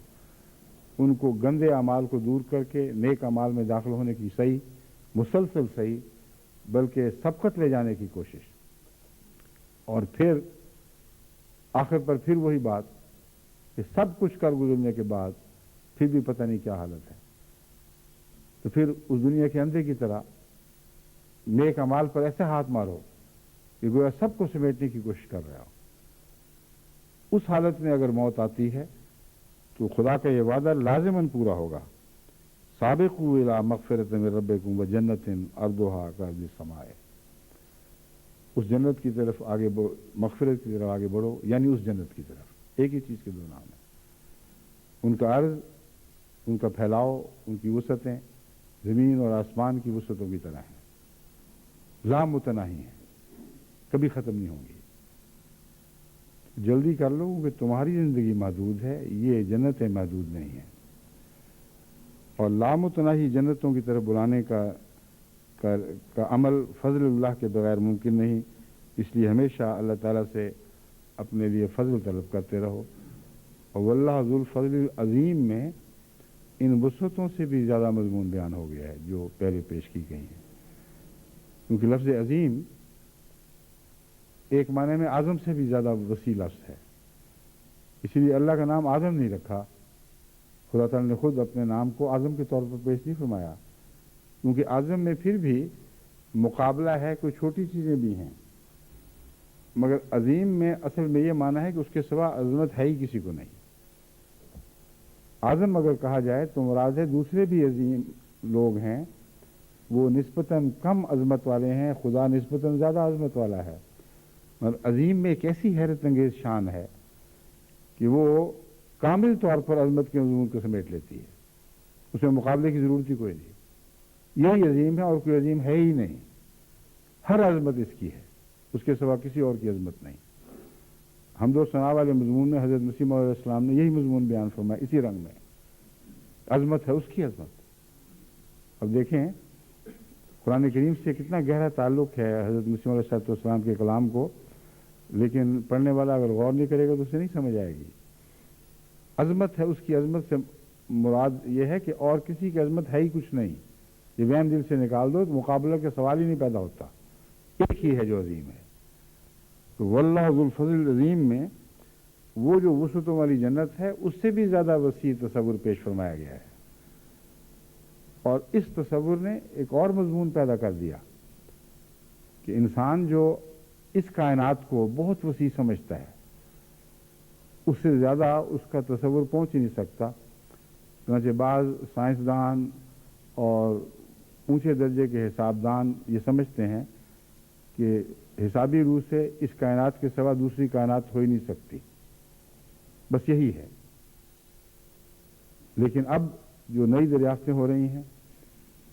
Speaker 3: ان کو گندے اعمال کو دور کر کے نیک اعمال میں داخل ہونے کی صحیح, مسلسل صحیح, بلکہ سبقت لے جانے کی کوشش. اور پھر آخر پر پھر وہی بات کہ سب کچھ کر گزرنے کے بعد پھر بھی پتہ نہیں کیا حالت ہے, تو پھر اس دنیا کے اندھے کی طرح نیک اعمال پر ایسے ہاتھ مارو کہ گویا سب کو سمیٹنے کی کوشش کر رہا ہو. اس حالت میں اگر موت آتی ہے تو خدا کا یہ وعدہ لازماً پورا ہوگا. سابقوا الی مغفرۃ من ربکم وجنۃ عرضھا کعرض السماء. اس جنت کی طرف آگے مغفرت کی طرف آگے بڑھو, یعنی اس جنت کی طرف. ایک ہی چیز کے دو نام ہیں. ان کا عرض, ان کا پھیلاؤ, ان کی وسعتیں زمین اور آسمان کی وسعتوں کی طرح ہیں, لا متناہی ہیں. کبھی ختم نہیں ہوں گی. جلدی کر لو کہ تمہاری زندگی محدود ہے، یہ جنتیں محدود نہیں ہیں. اور لامتناہی جنتوں کی طرف بلانے کا عمل فضل اللہ کے بغیر ممکن نہیں. اس لیے ہمیشہ اللہ تعالیٰ سے اپنے لیے فضل طلب کرتے رہو. اور واللہ ذو الفضل العظیم میں ان وسعتوں سے بھی زیادہ مضمون بیان ہو گیا ہے جو پہلے پیش کی گئی ہیں. کیونکہ لفظ عظیم ایک معنی میں اعظم سے بھی زیادہ وسیع لفظ ہے. اسی لیے اللہ کا نام اعظم نہیں رکھا. خدا تعالیٰ نے خود اپنے نام کو اعظم کے طور پر پیش نہیں فرمایا، کیونکہ اعظم میں پھر بھی مقابلہ ہے، کوئی چھوٹی چیزیں بھی ہیں. مگر عظیم میں اصل میں یہ معنی ہے کہ اس کے سوا عظمت ہے ہی کسی کو نہیں. اعظم اگر کہا جائے تو مراد ہے دوسرے بھی عظیم لوگ ہیں، وہ نسبتاً کم عظمت والے ہیں، خدا نسبتاً زیادہ عظمت والا ہے. مگر عظیم میں ایک ایسی حیرت انگیز شان ہے کہ وہ کامل طور پر عظمت کے مضمون کو سمیٹ لیتی ہے. اس میں مقابلے کی ضرورت ہی کوئی نہیں. یہی عظیم ہے اور کوئی عظیم ہے ہی نہیں. ہر عظمت اس کی ہے، اس کے سوا کسی اور کی عظمت نہیں. حمد و ثنا والے مضمون میں حضرت مسیح موعود علیہ السلام نے یہی مضمون بیان فرمایا. اسی رنگ میں عظمت ہے اس کی عظمت. اب دیکھیں قرآن کریم سے کتنا گہرا تعلق ہے حضرت مسیح موعود علیہ السلام کے کلام کو، لیکن پڑھنے والا اگر غور نہیں کرے گا تو اسے نہیں سمجھ آئے گی. عظمت ہے اس کی. عظمت سے مراد یہ ہے کہ اور کسی کی عظمت ہے ہی کچھ نہیں. یہ وہم دل سے نکال دو تو مقابلہ کا سوال ہی نہیں پیدا ہوتا. ایک ہی ہے جو عظیم ہے. تو واللہ ذو الفضل العظیم میں وہ جو وسعتوں والی جنت ہے اس سے بھی زیادہ وسیع تصور پیش فرمایا گیا ہے. اور اس تصور نے ایک اور مضمون پیدا کر دیا کہ انسان جو اس کائنات کو بہت وسیع سمجھتا ہے اس سے زیادہ اس کا تصور پہنچ ہی نہیں سکتا. چنانچہ بعض سائنسدان اور اونچے درجے کے حسابدان یہ سمجھتے ہیں کہ حسابی روح سے اس کائنات کے سوا دوسری کائنات ہو ہی نہیں سکتی، بس یہی ہے. لیکن اب جو نئی دریافتیں ہو رہی ہیں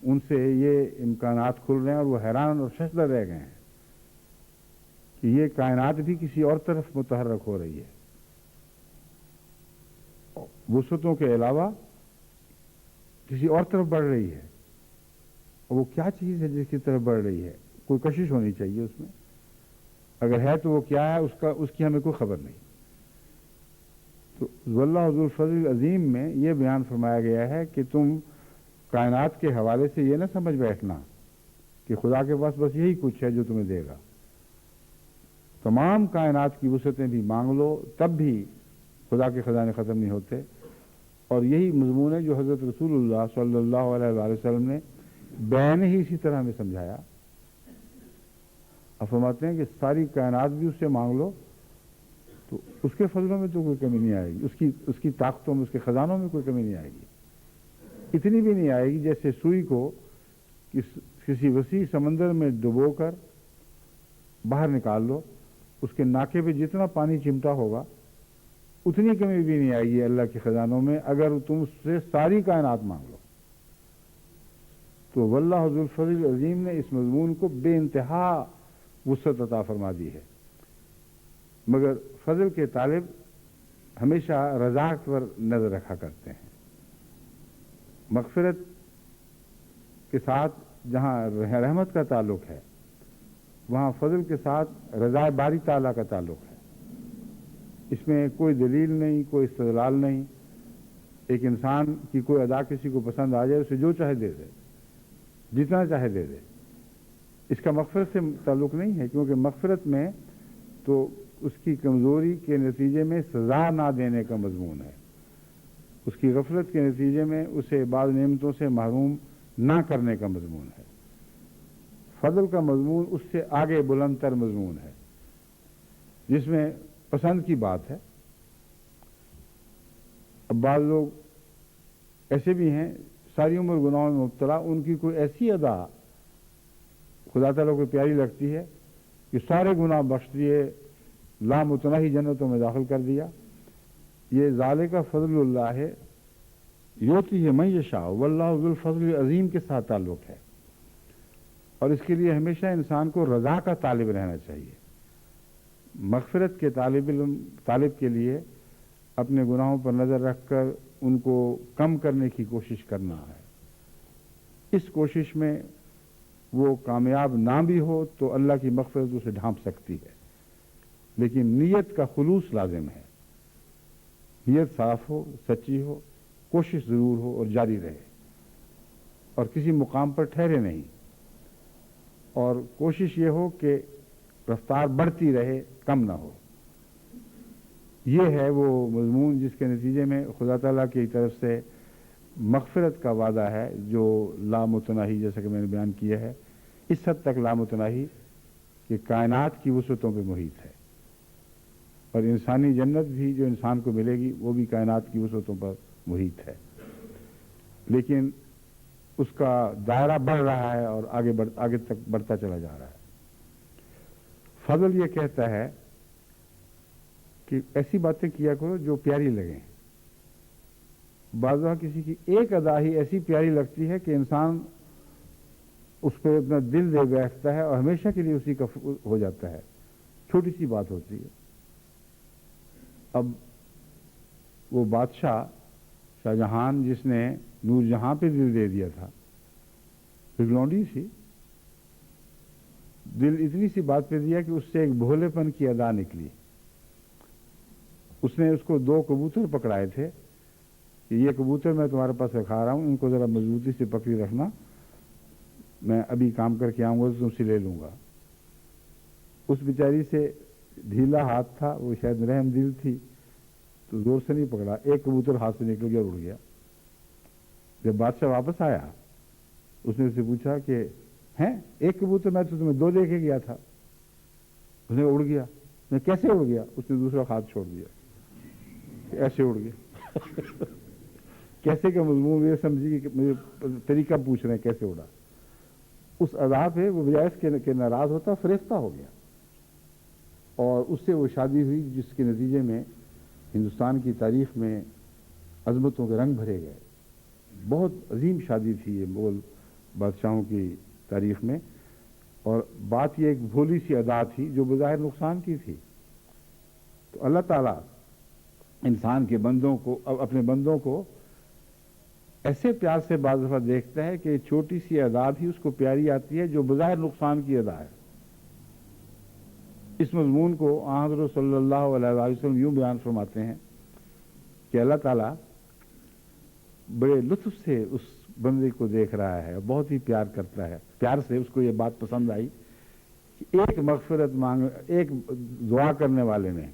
Speaker 3: ان سے یہ امکانات کھل رہے ہیں اور وہ حیران اور ششدر رہ گئے ہیں کہ یہ کائنات بھی کسی اور طرف متحرک ہو رہی ہے. وسعتوں کے علاوہ کسی اور طرف بڑھ رہی ہے. اور وہ کیا چیز ہے جس کی طرف بڑھ رہی ہے؟ کوئی کشش ہونی چاہیے اس میں. اگر ہے تو وہ کیا ہے اس کی ہمیں کوئی خبر نہیں. تو واللہ ذو الفضل العظیم میں یہ بیان فرمایا گیا ہے کہ تم کائنات کے حوالے سے یہ نہ سمجھ بیٹھنا کہ خدا کے پاس بس یہی کچھ ہے جو تمہیں دے گا. تمام کائنات کی وسعتیں بھی مانگ لو تب بھی خدا کے خزانے ختم نہیں ہوتے. اور یہی مضمون ہے جو حضرت رسول اللہ صلی اللہ علیہ وآلہ وسلم نے بیان ہی اسی طرح میں سمجھایا. اب فرماتے ہیں کہ ساری کائنات بھی اس سے مانگ لو تو اس کے فضلوں میں تو کوئی کمی نہیں آئے گی، اس کی طاقتوں میں، اس کے خزانوں میں کوئی کمی نہیں آئے گی. اتنی بھی نہیں آئے گی جیسے سوئی کو کسی وسیع سمندر میں ڈبو کر باہر نکال لو، اس کے ناکے پہ جتنا پانی چمٹا ہوگا اتنی کمی بھی نہیں آئے گی اللہ کے خزانوں میں اگر تم اس سے ساری کائنات مانگ لو. تو واللہ ذو الفضل العظیم نے اس مضمون کو بے انتہا وسعت عطا فرما دی ہے. مگر فضل کے طالب ہمیشہ رضا پر نظر رکھا کرتے ہیں. مغفرت کے ساتھ جہاں رحمت کا تعلق ہے وہاں فضل کے ساتھ رضا باری تعالیٰ کا تعلق ہے. اس میں کوئی دلیل نہیں، کوئی استدلال نہیں. ایک انسان کی کوئی ادا کسی کو پسند آ جائے اسے جو چاہے دے دے، جتنا چاہے دے دے. اس کا مغفرت سے تعلق نہیں ہے، کیونکہ مغفرت میں تو اس کی کمزوری کے نتیجے میں سزا نہ دینے کا مضمون ہے. اس کی غفلت کے نتیجے میں اسے بعض نعمتوں سے محروم نہ کرنے کا مضمون ہے. فضل کا مضمون اس سے آگے بلند تر مضمون ہے جس میں پسند کی بات ہے. اب بعض لوگ ایسے بھی ہیں ساری عمر گناہوں میں مبتلا، ان کی کوئی ایسی ادا خدا تعالیٰ کو پیاری لگتی ہے کہ سارے گناہ بخش دیے، لامتناہی جنتوں میں داخل کر دیا. یہ ذالک فضل اللہ ہے یؤتی ہے من یشاء، واللہ ذو الفضل العظیم کے ساتھ تعلق ہے. اور اس کے لیے ہمیشہ انسان کو رضا کا طالب رہنا چاہیے. مغفرت کے طالب کے لیے اپنے گناہوں پر نظر رکھ کر ان کو کم کرنے کی کوشش کرنا ہے. اس کوشش میں وہ کامیاب نہ بھی ہو تو اللہ کی مغفرت اسے ڈھانپ سکتی ہے، لیکن نیت کا خلوص لازم ہے. نیت صاف ہو، سچی ہو، کوشش ضرور ہو اور جاری رہے، اور کسی مقام پر ٹھہرے نہیں، اور کوشش یہ ہو کہ رفتار بڑھتی رہے، کم نہ ہو. یہ ہے وہ مضمون جس کے نتیجے میں خدا تعالیٰ کی طرف سے مغفرت کا وعدہ ہے، جو لامتناہی، جیسا کہ میں نے بیان کیا ہے، اس حد تک لامتناہی کہ کائنات کی وسعتوں پہ محیط ہے، اور انسانی جنت بھی جو انسان کو ملے گی وہ بھی کائنات کی وسعتوں پر محیط ہے، لیکن اس کا دائرہ بڑھ رہا ہے اور آگے تک بڑھتا چلا جا رہا ہے. فضل یہ کہتا ہے کہ ایسی باتیں کیا کرو جو پیاری لگیں. بعض وقت کسی کی ایک ادا ہی ایسی پیاری لگتی ہے کہ انسان اس پہ اپنا دل دے بیٹھتا ہے اور ہمیشہ کے لیے اسی کا ہو جاتا ہے. چھوٹی سی بات ہوتی ہے. اب وہ بادشاہ شاہ جہان جس نے نور جہاں پہ دل دے دیا تھا، پگلونڈی سی دل اتنی سی بات پہ دیا کہ اس سے ایک بھولے پن کی ادا نکلی. اس نے اس کو 2 کبوتر پکڑائے تھے کہ یہ کبوتر میں تمہارے پاس رکھا رہا ہوں، ان کو ذرا مضبوطی سے پکڑی رکھنا، میں ابھی کام کر کے آؤں گا تو تم سے لے لوں گا. اس بیچاری سے ڈھیلا ہاتھ تھا، وہ شاید رحم دل تھی، تو زور سے نہیں پکڑا. ایک کبوتر ہاتھ سے نکل گیا اور اڑ گیا. جب بادشاہ واپس آیا اس نے اسے پوچھا کہ ہیں ایک کبوتر میں تو تمہیں 2 دے کے گیا تھا. اس نے اڑ گیا. میں کیسے اڑ گیا؟ اس نے دوسرا ہاتھ چھوڑ دیا، ایسے اڑ گیا. کیسے کا مضمون یہ سمجھی کہ مجھے طریقہ پوچھ رہے ہیں کیسے اڑا. اس ادا پہ وہ بجائے اس کے ناراض ہوتا فریفتہ ہو گیا، اور اس سے وہ شادی ہوئی جس کے نتیجے میں ہندوستان کی تاریخ میں عظمتوں کے رنگ بھرے گئے. بہت عظیم شادی تھی یہ مغل بادشاہوں کی تاریخ میں، اور بات یہ ایک بھولی سی ادا تھی جو بظاہر نقصان کی تھی. تو اللہ تعالیٰ انسان کے بندوں کو، اپنے بندوں کو ایسے پیار سے بعض دفعہ دیکھتا ہے کہ چھوٹی سی ادا بھی اس کو پیاری آتی ہے جو بظاہر نقصان کی ادا ہے. اس مضمون کو حضرت صلی اللہ علیہ وسلم یوں بیان فرماتے ہیں کہ اللہ تعالیٰ بڑے لطف سے اس بندے کو دیکھ رہا ہے، بہت ہی پیار کرتا ہے. پیار سے اس کو یہ بات پسند آئی کہ ایک مغفرت ایک دعا کرنے والے نے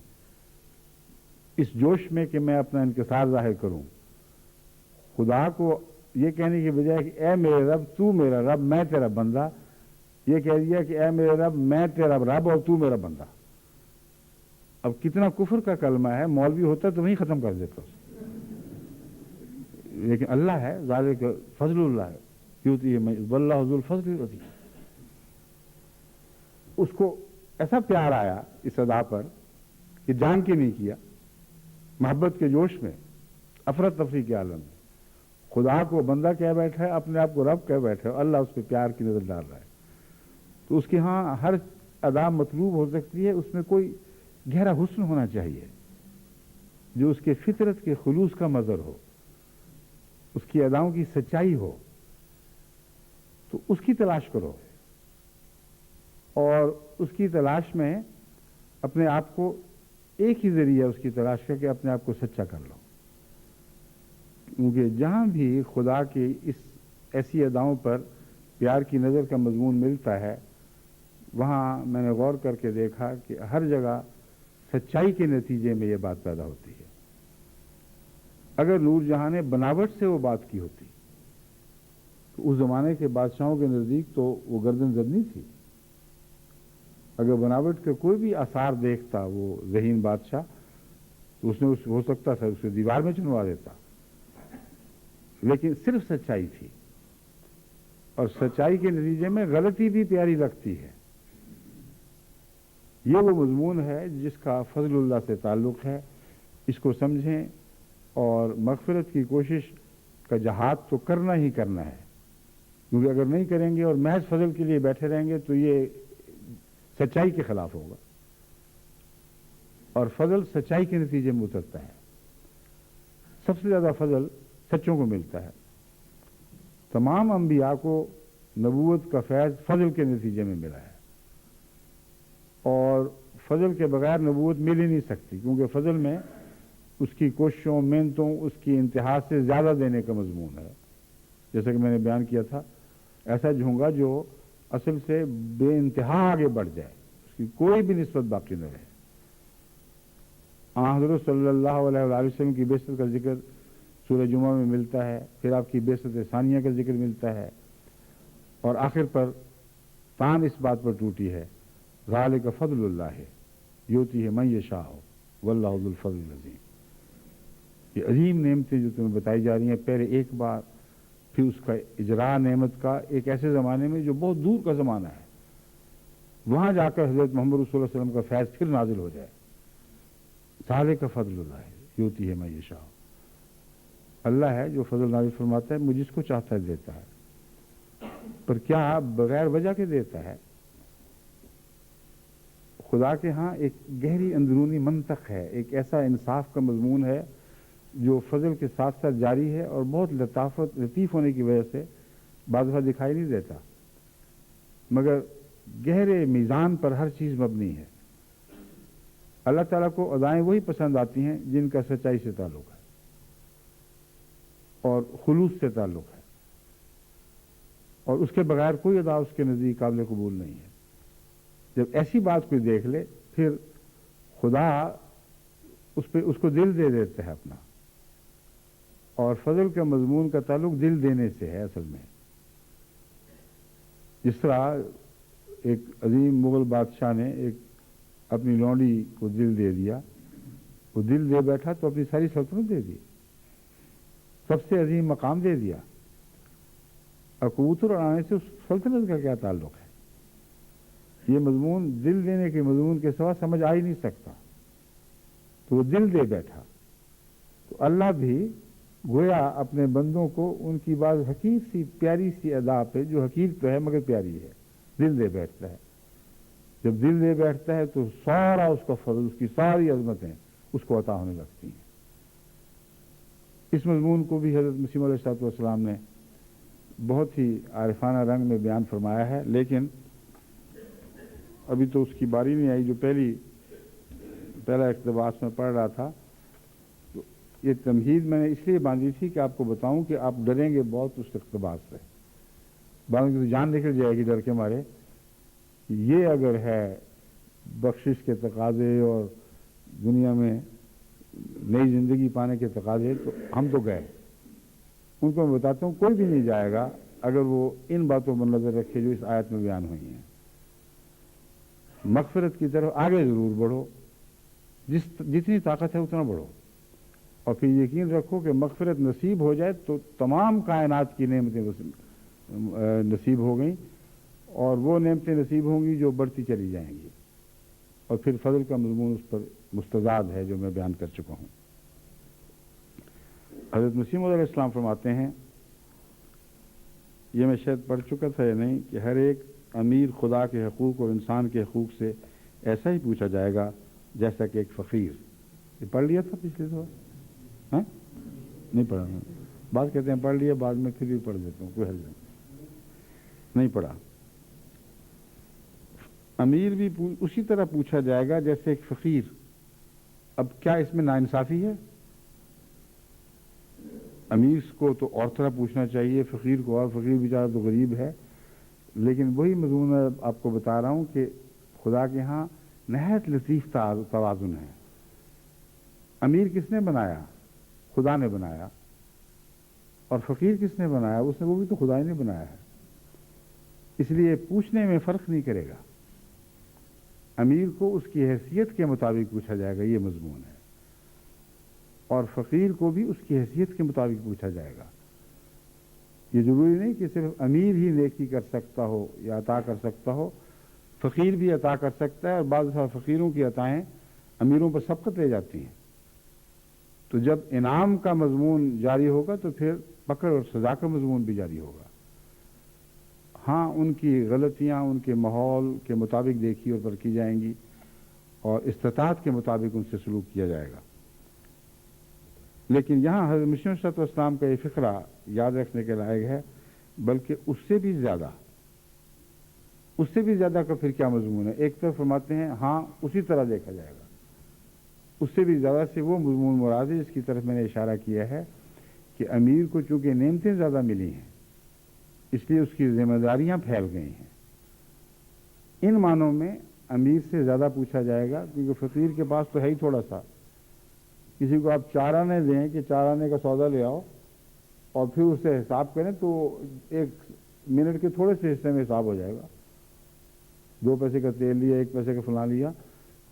Speaker 3: اس جوش میں کہ میں اپنا انکسار ظاہر کروں، خدا کو یہ کہنے کی بجائے کہ اے میرے رب تو میرا رب میں تیرا بندہ، یہ کہہ دیا کہ اے میرے رب میں تیرا رب اور تو میرا بندہ. اب کتنا کفر کا کلمہ ہے، مولوی ہوتا تو وہیں ختم کر دیتا، لیکن اللہ ہے، ذالک فضل اللہ ہے، یؤتی من واللہ ذو الفضل العظیم. اس کو ایسا پیار آیا اس ادا پر کہ جان کے نہیں کیا، محبت کے جوش میں، افراتفری کے عالم میں خدا کو بندہ کہہ بیٹھا ہے، اپنے آپ کو رب کہہ بیٹھا ہے، اللہ اس پہ پیار کی نظر ڈال رہا ہے. تو اس کے ہاں ہر ادا مطلوب ہو سکتی ہے، اس میں کوئی گہرا حسن ہونا چاہیے جو اس کے فطرت کے خلوص کا مظہر ہو، اس کی اداؤں کی سچائی ہو. تو اس کی تلاش کرو، اور اس کی تلاش میں اپنے آپ کو ایک ہی ذریعہ اس کی تلاش کر کے اپنے آپ کو سچا کر لو. کیونکہ جہاں بھی خدا کی اس ایسی اداؤں پر پیار کی نظر کا مضمون ملتا ہے، وہاں میں نے غور کر کے دیکھا کہ ہر جگہ سچائی کے نتیجے میں یہ بات پیدا ہوتی ہے. اگر نور جہاں نے بناوٹ سے وہ بات کی ہوتی تو اس زمانے کے بادشاہوں کے نزدیک تو وہ گردن زدنی تھی. اگر بناوٹ کے کوئی بھی آثار دیکھتا وہ ذہین بادشاہ تو اس نے ہو سکتا تھا اسے دیوار میں چنوا دیتا، لیکن صرف سچائی تھی، اور سچائی کے نتیجے میں غلطی بھی پیاری لگتی ہے. یہ وہ مضمون ہے جس کا فضل اللہ سے تعلق ہے. اس کو سمجھیں اور مغفرت کی کوشش کا جہاد تو کرنا ہی کرنا ہے، کیونکہ اگر نہیں کریں گے اور محض فضل کے لیے بیٹھے رہیں گے تو یہ سچائی کے خلاف ہوگا. اور فضل سچائی کے نتیجے میں اترتا ہے. سب سے زیادہ فضل سچوں کو ملتا ہے. تمام انبیاء کو نبوت کا فیض فضل کے نتیجے میں ملا ہے، اور فضل کے بغیر نبوت مل ہی نہیں سکتی، کیونکہ فضل میں اس کی کوششوں، محنتوں، اس کی انتہا سے زیادہ دینے کا مضمون ہے. جیسا کہ میں نے بیان کیا تھا، ایسا جھونگا جو اصل سے بے انتہا آگے بڑھ جائے، اس کی کوئی بھی نسبت باقی نہ رہے. حضرت صلی اللہ علیہ وآلہ وسلم کی بعثت کا ذکر سورہ جمعہ میں ملتا ہے، پھر آپ کی بعثت ثانیہ کا ذکر ملتا ہے، اور آخر پر تان اس بات پر ٹوٹی ہے، ذالک فضل اللہ یؤتیہ من یشاء واللہ ذو الفضل العظیم. یہ عظیم نعمتیں جو تمہیں بتائی جا رہی ہیں، پہلے ایک بار، پھر اس کا اجراء نعمت کا ایک ایسے زمانے میں جو بہت دور کا زمانہ ہے، وہاں جا کر حضرت محمد رسول اللہ علیہ وسلم کا فیض پھر نازل ہو جائے. ذالک فضل اللہ یؤتیہ من یشاء. اللہ ہے جو فضل نازل فرماتا ہے، مجھ جس کو چاہتا ہے دیتا ہے. پر کیا بغیر وجہ کے دیتا ہے؟ خدا کے ہاں ایک گہری اندرونی منطق ہے، ایک ایسا انصاف کا مضمون ہے جو فضل کے ساتھ ساتھ جاری ہے، اور بہت لطیف ہونے کی وجہ سے بعض دفعہ دکھائی نہیں دیتا، مگر گہرے میزان پر ہر چیز مبنی ہے. اللہ تعالیٰ کو ادائیں وہی پسند آتی ہیں جن کا سچائی سے تعلق ہے اور خلوص سے تعلق ہے، اور اس کے بغیر کوئی ادا اس کے نزدیک قابل قبول نہیں ہے. جب ایسی بات کوئی دیکھ لے، پھر خدا اس کو دل دے دیتا ہے اپنا، اور فضل کا مضمون کا تعلق دل دینے سے ہے اصل میں. جس طرح ایک عظیم مغل بادشاہ نے ایک اپنی لونڈی کو دل دے دیا، وہ دل دے بیٹھا تو اپنی ساری سلطنت دے دی، سب سے عظیم مقام دے دیا. اور کبوتر اڑانے سے اس سلطنت کا کیا تعلق ہے؟ یہ مضمون دل دینے کے مضمون کے سوا سمجھ آ ہی نہیں سکتا. تو وہ دل دے بیٹھا. تو اللہ بھی گویا اپنے بندوں کو ان کی بعض حقیر سی پیاری سی ادا پہ، جو حقیر تو ہے مگر پیاری ہے، دل دے بیٹھتا ہے. جب دل دے بیٹھتا ہے تو سارا اس کا فضل، اس کی ساری عظمتیں اس کو عطا ہونے لگتی ہیں. اس مضمون کو بھی حضرت مسیح علیہ السلام نے بہت ہی عارفانہ رنگ میں بیان فرمایا ہے، لیکن ابھی تو اس کی باری نہیں آئی. جو پہلا اقتباس میں پڑھ رہا تھا، تو یہ تمہید میں نے اس لیے باندھی تھی کہ آپ کو بتاؤں کہ آپ ڈریں گے بہت اس اقتباس سے، بعض کی تو جان نکل جائے گی ڈر کے مارے. یہ اگر ہے بخشش کے تقاضے اور دنیا میں نئی زندگی پانے کے تقاضے، تو ہم تو گئے. ان کو میں بتاتا ہوں کوئی بھی نہیں جائے گا اگر وہ ان باتوں پر نظر رکھے جو اس آیت میں بیان ہوئی ہیں. مغفرت کی طرف آگے ضرور بڑھو، جتنی طاقت ہے اتنا بڑھو، اور پھر یقین رکھو کہ مغفرت نصیب ہو جائے تو تمام کائنات کی نعمتیں نصیب ہو گئیں، اور وہ نعمتیں نصیب ہوں گی جو بڑھتی چلی جائیں گی. اور پھر فضل کا مضمون اس پر مستزاد ہے جو میں بیان کر چکا ہوں. حضرت مسیح موعود علیہ السلام فرماتے ہیں، یہ میں شاید پڑھ چکا تھا یا نہیں، کہ ہر ایک امیر خدا کے حقوق اور انسان کے حقوق سے ایسا ہی پوچھا جائے گا جیسا کہ ایک فقیر. یہ پڑھ لیا تھا پچھلے دفعہ؟ نہیں پڑھا. بعض کہتے ہیں پڑھ لیا، بعد میں پھر بھی پڑھ دیتا ہوں، کوئی حل نہیں پڑھا. امیر بھی اسی طرح پوچھا جائے گا جیسے ایک فقیر. اب کیا اس میں ناانصافی ہے؟ امیر کو تو اور طرح پوچھنا چاہیے، فقیر کو اور، فقیر بیچارہ تو غریب ہے. لیکن وہی مضمون میں آپ کو بتا رہا ہوں کہ خدا کے ہاں نہایت لطیف توازن ہے. امیر کس نے بنایا؟ خدا نے بنایا. اور فقیر کس نے بنایا؟ وہ بھی تو خدا ہی نے بنایا ہے. اس لیے پوچھنے میں فرق نہیں کرے گا. امیر کو اس کی حیثیت کے مطابق پوچھا جائے گا، یہ مضمون ہے، اور فقیر کو بھی اس کی حیثیت کے مطابق پوچھا جائے گا. یہ ضروری نہیں کہ صرف امیر ہی نیکی کر سکتا ہو یا عطا کر سکتا ہو، فقیر بھی عطا کر سکتا ہے. اور بعض دفعہ فقیروں کی عطائیں امیروں پر سبقت لے جاتی ہیں. تو جب انعام کا مضمون جاری ہوگا تو پھر پکڑ اور سزا کا مضمون بھی جاری ہوگا. ہاں ان کی غلطیاں ان کے ماحول کے مطابق دیکھی اور پرکھی جائیں گی، اور استطاعت کے مطابق ان سے سلوک کیا جائے گا. لیکن یہاں حضرت مسیح علیہ السلام کا یہ فقرہ یاد رکھنے کے لائق ہے، بلکہ اس سے بھی زیادہ کا پھر کیا مضمون ہے. ایک طرف فرماتے ہیں ہاں اسی طرح دیکھا جائے گا، اس سے بھی زیادہ سے وہ مضمون مراد ہے جس کی طرف میں نے اشارہ کیا ہے کہ امیر کو چونکہ نعمتیں زیادہ ملی ہیں اس لیے اس کی ذمہ داریاں پھیل گئی ہیں. ان معنوں میں امیر سے زیادہ پوچھا جائے گا، کیونکہ فقیر کے پاس تو ہے ہی تھوڑا سا. کسی کو آپ 4 آنے دیں کہ 4 آنے کا سودا لے آؤ اور پھر اس سے حساب کریں تو 1 منٹ کے تھوڑے سے حصے میں حساب ہو جائے گا. 2 پیسے کا تیل لیا، 1 پیسے کا فلاں لیا.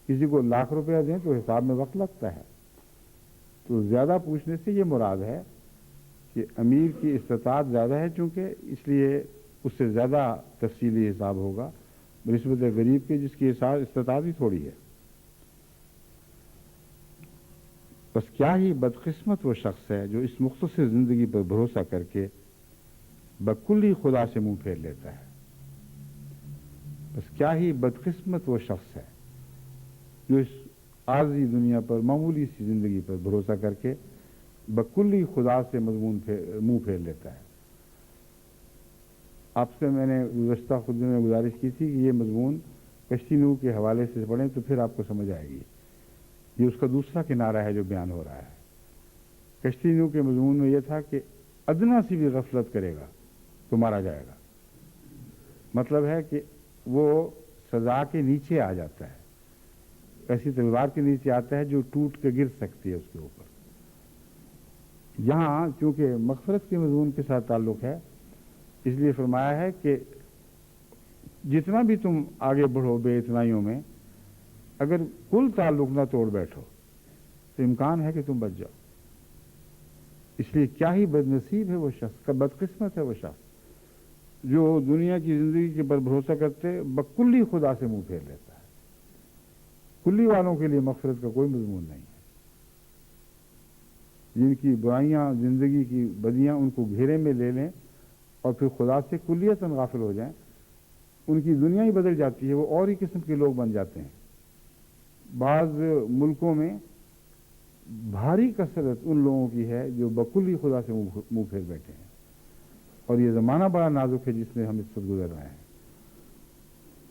Speaker 3: کسی کو لاکھ روپیہ دیں تو حساب میں وقت لگتا ہے. تو زیادہ پوچھنے سے یہ مراد ہے کہ امیر کی استطاعت زیادہ ہے، چونکہ اس لیے اس سے زیادہ تفصیلی حساب ہوگا بنسبت غریب کے جس کی استطاعت ہی تھوڑی ہے. بس کیا ہی بدقسمت وہ شخص ہے جو اس مختصر زندگی پر بھروسہ کر کے بکلی خدا سے منہ پھیر لیتا ہے. بس کیا ہی بدقسمت وہ شخص ہے جو اس عارضی دنیا پر معمولی سی زندگی پر بھروسہ کر کے بکلی خدا سے منہ پھیر لیتا ہے. آپ سے میں نے گزشتہ خطبے میں گزارش کی تھی کہ یہ مضمون کشتی نوح کے حوالے سے پڑھیں تو پھر آپ کو سمجھ آئے گی. یہ اس کا دوسرا کنارہ ہے جو بیان ہو رہا ہے. کشتی نوح کے مضمون میں یہ تھا کہ ادنا سی بھی غفلت کرے گا تو مارا جائے گا. مطلب ہے کہ وہ سزا کے نیچے آ جاتا ہے، ایسی تلوار کے نیچے آتا ہے جو ٹوٹ کے گر سکتی ہے اس کے اوپر. یہاں چونکہ مغفرت کے مضمون کے ساتھ تعلق ہے اس لیے فرمایا ہے کہ جتنا بھی تم آگے بڑھو بے اتنائیوں میں، اگر کل تعلق نہ توڑ بیٹھو تو امکان ہے کہ تم بچ جاؤ. اس لیے کیا ہی بد نصیب ہے وہ شخص، کا بدقسمت ہے وہ شخص جو دنیا کی زندگی کے پر بھروسہ کرتے بکلی خدا سے منہ پھیر لیتا ہے. کلی والوں کے لیے مغفرت کا کوئی مضمون نہیں ہے. جن کی برائیاں، زندگی کی بدیاں ان کو گھیرے میں لے لیں اور پھر خدا سے کلیتاً غافل ہو جائیں، ان کی دنیا ہی بدل جاتی ہے، وہ اور ہی قسم کے لوگ بن جاتے ہیں. بعض ملکوں میں بھاری کثرت ان لوگوں کی ہے جو بکلی خدا سے منہ پھیر بیٹھے ہیں، اور یہ زمانہ بڑا نازک ہے جس میں ہم اس وقت گزر رہے ہیں.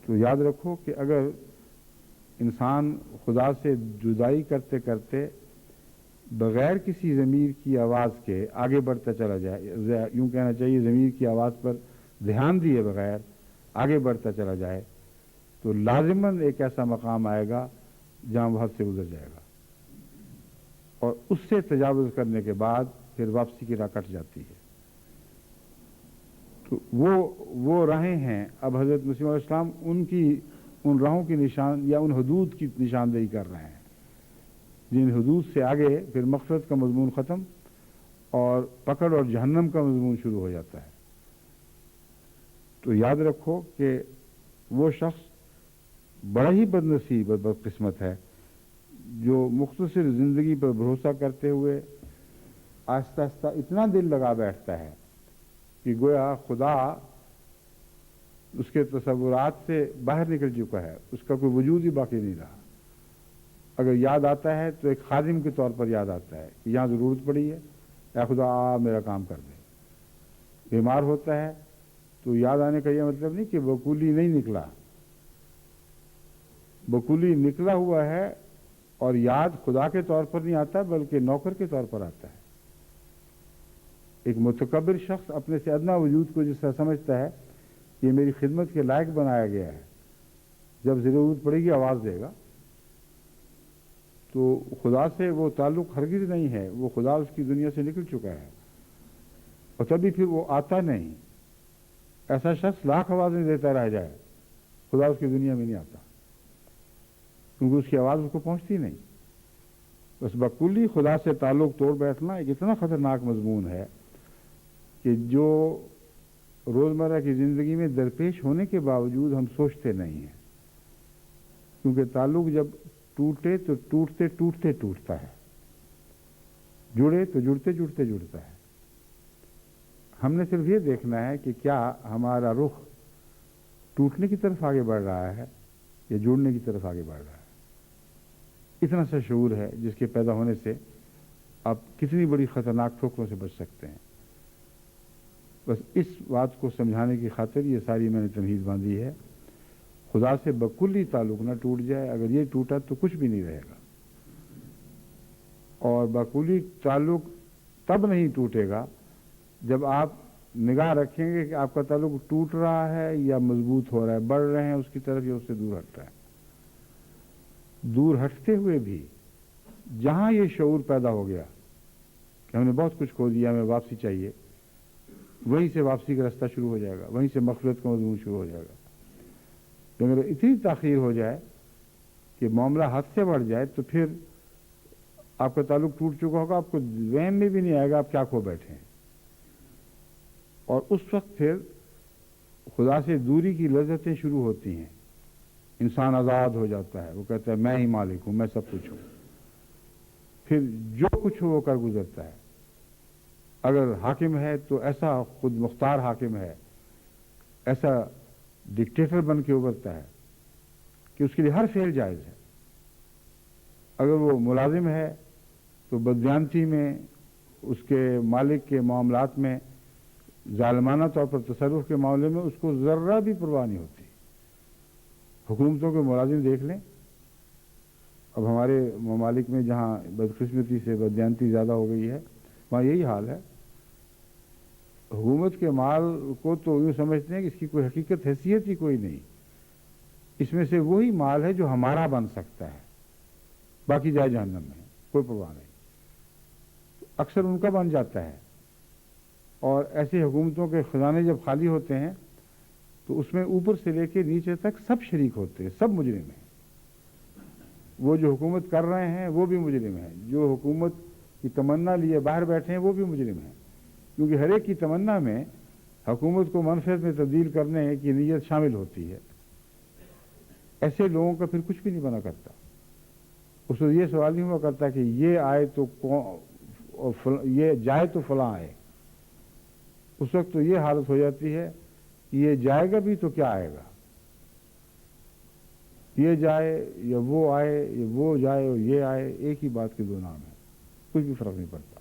Speaker 3: تو یاد رکھو کہ اگر انسان خدا سے جدائی کرتے کرتے بغیر کسی ضمیر کی آواز کے آگے بڑھتا چلا جائے، یوں کہنا چاہیے ضمیر کی آواز پر دھیان دیے بغیر آگے بڑھتا چلا جائے، تو لازماً ایک ایسا مقام آئے گا جہاں وہ حد سے گزر جائے گا، اور اس سے تجاوز کرنے کے بعد پھر واپسی کی راہ کٹ جاتی ہے. تو وہ راہیں ہیں. اب حضرت مسیح علیہ السلام ان راہوں کی نشان یا ان حدود کی نشاندہی کر رہے ہیں جن حدود سے آگے پھر مغفرت کا مضمون ختم اور پکڑ اور جہنم کا مضمون شروع ہو جاتا ہے. تو یاد رکھو کہ وہ شخص بڑا ہی بد نصیب اور بدقسمت ہے جو مختصر زندگی پر بھروسہ کرتے ہوئے آہستہ آہستہ اتنا دل لگا بیٹھتا ہے کہ گویا خدا اس کے تصورات سے باہر نکل چکا ہے، اس کا کوئی وجود ہی باقی نہیں رہا. اگر یاد آتا ہے تو ایک خادم کے طور پر یاد آتا ہے کہ یہاں ضرورت پڑی ہے، اے خدا آ میرا کام کر دے. بیمار ہوتا ہے تو یاد آنے کا یہ مطلب نہیں کہ بکولی نہیں نکلا، بکولی نکلا ہوا ہے، اور یاد خدا کے طور پر نہیں آتا بلکہ نوکر کے طور پر آتا ہے. ایک متکبر شخص اپنے سے ادنا وجود کو جس طرح سمجھتا ہے یہ میری خدمت کے لائق بنایا گیا ہے، جب ضرورت پڑے گی آواز دے گا. تو خدا سے وہ تعلق ہرگز نہیں ہے، وہ خدا اس کی دنیا سے نکل چکا ہے، اور تبھی پھر وہ آتا نہیں. ایسا شخص لاکھ آوازیں دیتا رہ جائے، خدا اس کی دنیا میں نہیں آتا، کیونکہ اس کی آواز اس کو پہنچتی نہیں. بس بکلی خدا سے تعلق توڑ بیٹھنا ایک اتنا خطرناک مضمون ہے کہ جو روزمرہ کی زندگی میں درپیش ہونے کے باوجود ہم سوچتے نہیں ہیں، کیونکہ تعلق جب ٹوٹے تو ٹوٹتے ٹوٹتے ٹوٹتا ہے، جڑے تو جڑتے جڑتے جڑتا ہے. ہم نے صرف یہ دیکھنا ہے کہ کیا ہمارا رخ ٹوٹنے کی طرف آگے بڑھ رہا ہے یا جڑنے کی طرف آگے بڑھ رہا ہے. اتنا سا شعور ہے جس کے پیدا ہونے سے آپ کتنی بڑی خطرناک ٹھوکروں سے بچ سکتے ہیں. بس اس بات کو سمجھانے کی خاطر یہ ساری میں نے تمہید باندھی ہے. خدا سے بکلی تعلق نہ ٹوٹ جائے. اگر یہ ٹوٹا تو کچھ بھی نہیں رہے گا. اور بکلی تعلق تب نہیں ٹوٹے گا جب آپ نگاہ رکھیں گے کہ آپ کا تعلق ٹوٹ رہا ہے یا مضبوط ہو رہا ہے, بڑھ رہے ہیں اس کی طرف یا اس سے دور ہٹ رہا ہے. دور ہٹتے ہوئے بھی جہاں یہ شعور پیدا ہو گیا کہ ہم نے بہت کچھ کھو دیا, ہمیں واپسی چاہیے, وہیں سے واپسی کا راستہ شروع ہو جائے گا, وہیں سے مغفرت کا مضمون شروع ہو جائے گا. تو اگر اتنی تاخیر ہو جائے کہ معاملہ حد سے بڑھ جائے تو پھر آپ کا تعلق ٹوٹ چکا ہوگا, آپ کو ذہن میں بھی نہیں آئے گا آپ کیا کھو بیٹھے ہیں. اور اس وقت پھر خدا سے دوری کی لذتیں شروع ہوتی ہیں. انسان آزاد ہو جاتا ہے, وہ کہتا ہے میں ہی مالک ہوں, میں سب کچھ ہوں. پھر جو کچھ ہو وہ کر گزرتا ہے. اگر حاکم ہے تو ایسا خود مختار حاکم ہے, ایسا ڈکٹیٹر بن کے ابھرتا ہے کہ اس کے لیے ہر فعل جائز ہے. اگر وہ ملازم ہے تو بددیانتی میں, اس کے مالک کے معاملات میں, ظالمانہ طور پر تصرف کے معاملے میں اس کو ذرہ بھی پرواہ نہیں ہوتی. حکومتوں کے ملازم دیکھ لیں, اب ہمارے ممالک میں جہاں بدقسمتی سے بددیانتی زیادہ ہو گئی ہے وہاں یہی حال ہے. حکومت کے مال کو تو یوں سمجھتے ہیں کہ اس کی کوئی حقیقت حیثیت ہی کوئی نہیں. اس میں سے وہی مال ہے جو ہمارا بن سکتا ہے, باقی جائے جہنم میں, کوئی پرواہ نہیں. اکثر ان کا بن جاتا ہے. اور ایسی حکومتوں کے خزانے جب خالی ہوتے ہیں تو اس میں اوپر سے لے کے نیچے تک سب شریک ہوتے ہیں, سب مجرم ہیں. وہ جو حکومت کر رہے ہیں وہ بھی مجرم ہیں, جو حکومت کی تمنا لیے باہر بیٹھے ہیں وہ بھی مجرم ہیں. کیونکہ ہر ایک کی تمنا میں حکومت کو منفعت میں تبدیل کرنے کی نیت شامل ہوتی ہے. ایسے لوگوں کا پھر کچھ بھی نہیں بنا کرتا. اس وقت یہ سوال نہیں ہوا کرتا کہ یہ آئے تو یہ جائے تو فلاں آئے. اس وقت تو یہ حالت ہو جاتی ہے کہ یہ جائے گا بھی تو کیا آئے گا, یہ جائے یا وہ آئے, یا وہ جائے اور یہ آئے, ایک ہی بات کے دو نام ہیں, کچھ بھی فرق نہیں پڑتا.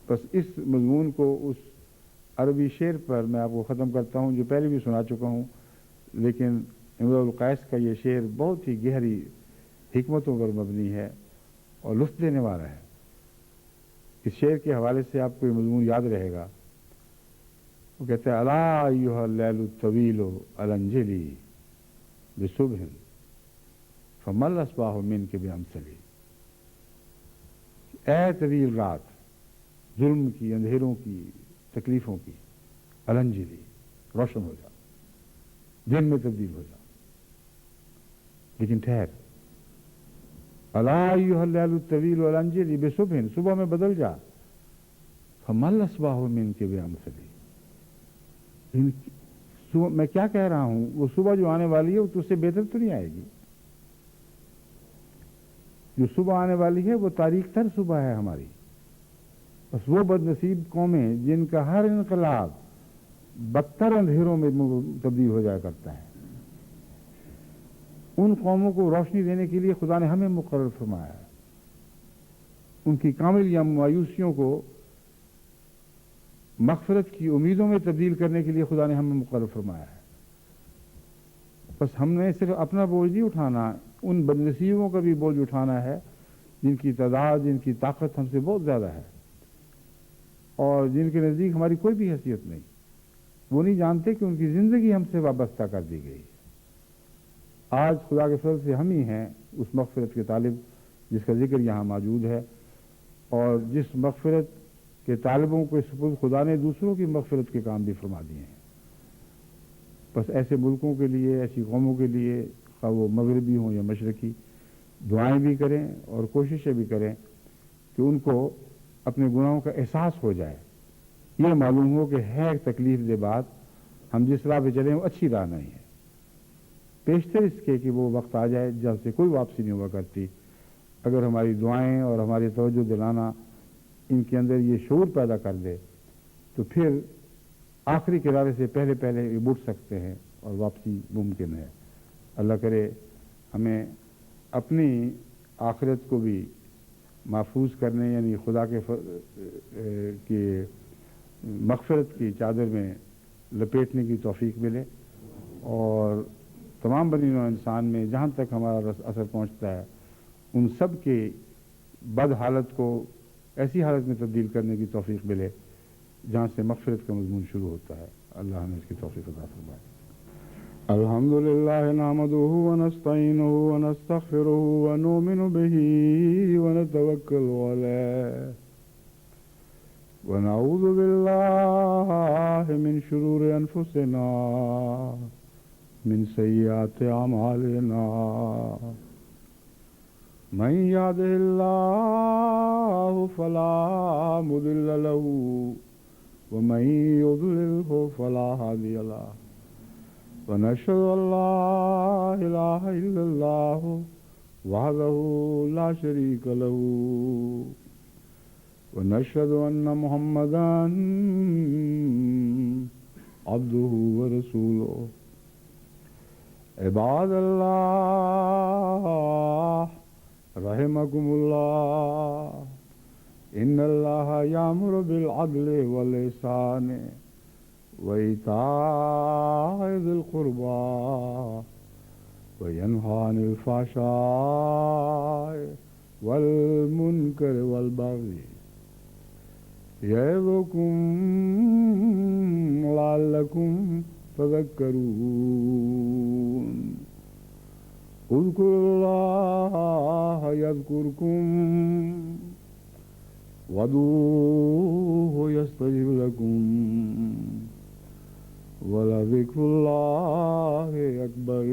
Speaker 3: بس اس مضمون کو اس عربی شعر پر میں آپ کو ختم کرتا ہوں جو پہلے بھی سنا چکا ہوں, لیکن امرؤ القیس کا یہ شعر بہت ہی گہری حکمتوں پر مبنی ہے اور لطف دینے والا ہے. اس شعر کے حوالے سے آپ کو یہ مضمون یاد رہے گا. وہ کہتے ہیں الا ایھا اللیل الطویل الانجلی بصبح فما الاصباح منک بامثلی. اے طویل رات, ظلم کی, اندھیروں کی, تکلیفوں کی, الانجلی روشن ہو جا, دن میں تبدیل ہو جا. لیکن ٹھہر, الا ایھا اللیل الطویل الانجلی بصبح, صبح میں بدل جا, فما الاصباح منک بامثلی. میں کیا کہہ رہا ہوں, وہ صبح جو آنے والی ہے وہ تجھ سے بہتر تو نہیں آئے گی. جو صبح آنے والی ہے وہ تاریک تر صبح ہے ہماری. بس وہ بد نصیب قومیں جن کا ہر انقلاب بدتر اندھیروں میں تبدیل ہو جایا کرتا ہے, ان قوموں کو روشنی دینے کے لیے خدا نے ہمیں مقرر فرمایا ہے. ان کی کامل یا مایوسیوں کو مغفرت کی امیدوں میں تبدیل کرنے کے لیے خدا نے ہمیں مقرر فرمایا ہے. بس ہم نے صرف اپنا بوجھ نہیں اٹھانا, ان بدنصیبوں کا بھی بوجھ اٹھانا ہے جن کی تعداد, جن کی طاقت ہم سے بہت زیادہ ہے اور جن کے نزدیک ہماری کوئی بھی حیثیت نہیں. وہ نہیں جانتے کہ ان کی زندگی ہم سے وابستہ کر دی گئی ہے. آج خدا کے فضل سے ہم ہی ہیں اس مغفرت کے طالب جس کا ذکر یہاں موجود ہے, اور جس مغفرت کے طالبوں کو سپرد خدا نے دوسروں کی مغفرت کے کام بھی فرما دیے ہیں. بس ایسے ملکوں کے لیے, ایسی قوموں کے لیے, خواہ وہ مغربی ہوں یا مشرقی, دعائیں بھی کریں اور کوششیں بھی کریں کہ ان کو اپنے گناہوں کا احساس ہو جائے, یہ معلوم ہو کہ ہے تکلیف دہ بات, ہم جس راہ پہ چلیں وہ اچھی راہ نہیں ہے. پیشتر اس کے کہ وہ وقت آ جائے جب سے کوئی واپسی نہیں ہوا کرتی. اگر ہماری دعائیں اور ہماری توجہ دلانا ان کے اندر یہ شعور پیدا کر دے تو پھر آخری کنارے سے پہلے پہلے یہ اٹھ سکتے ہیں اور واپسی ممکن ہے. اللہ کرے ہمیں اپنی آخرت کو بھی محفوظ کرنے یعنی خدا کی مغفرت کی چادر میں لپیٹنے کی توفیق ملے، اور تمام بنی نوع انسان میں جہاں تک ہمارا اثر پہنچتا ہے ان سب کی بد حالت کو ایسی حالت میں تبدیل کرنے کی توفیق ملے جہاں سے مغفرت کا مضمون شروع ہوتا ہے۔ اللہ ہمیں اس کی توفیق عطا فرمائے۔ الحمد للہ نحمدہ ونستعینہ ونستغفرہ ونؤمن بہ ونتوکل علیہ ونعوذ باللہ من شرور انفسنا من سیئات اعمالنا من یہدہ اللہ فلا مضل له ومن یضللہ فلا ہادی لہ ونشهد أن لا إله إلا الله وحده لا شريك له ونشهد أن محمدا عبده ورسوله عباد الله رحمكم الله إن الله يأمر بالعدل والإحسان وإيتاء ذي القربى وينهى عن الفحشاء والمنكر والبغي يعظكم لعلكم تذكرون اذكروا الله يذكركم وادعوه يستجب لكم ولذكر الله أكبر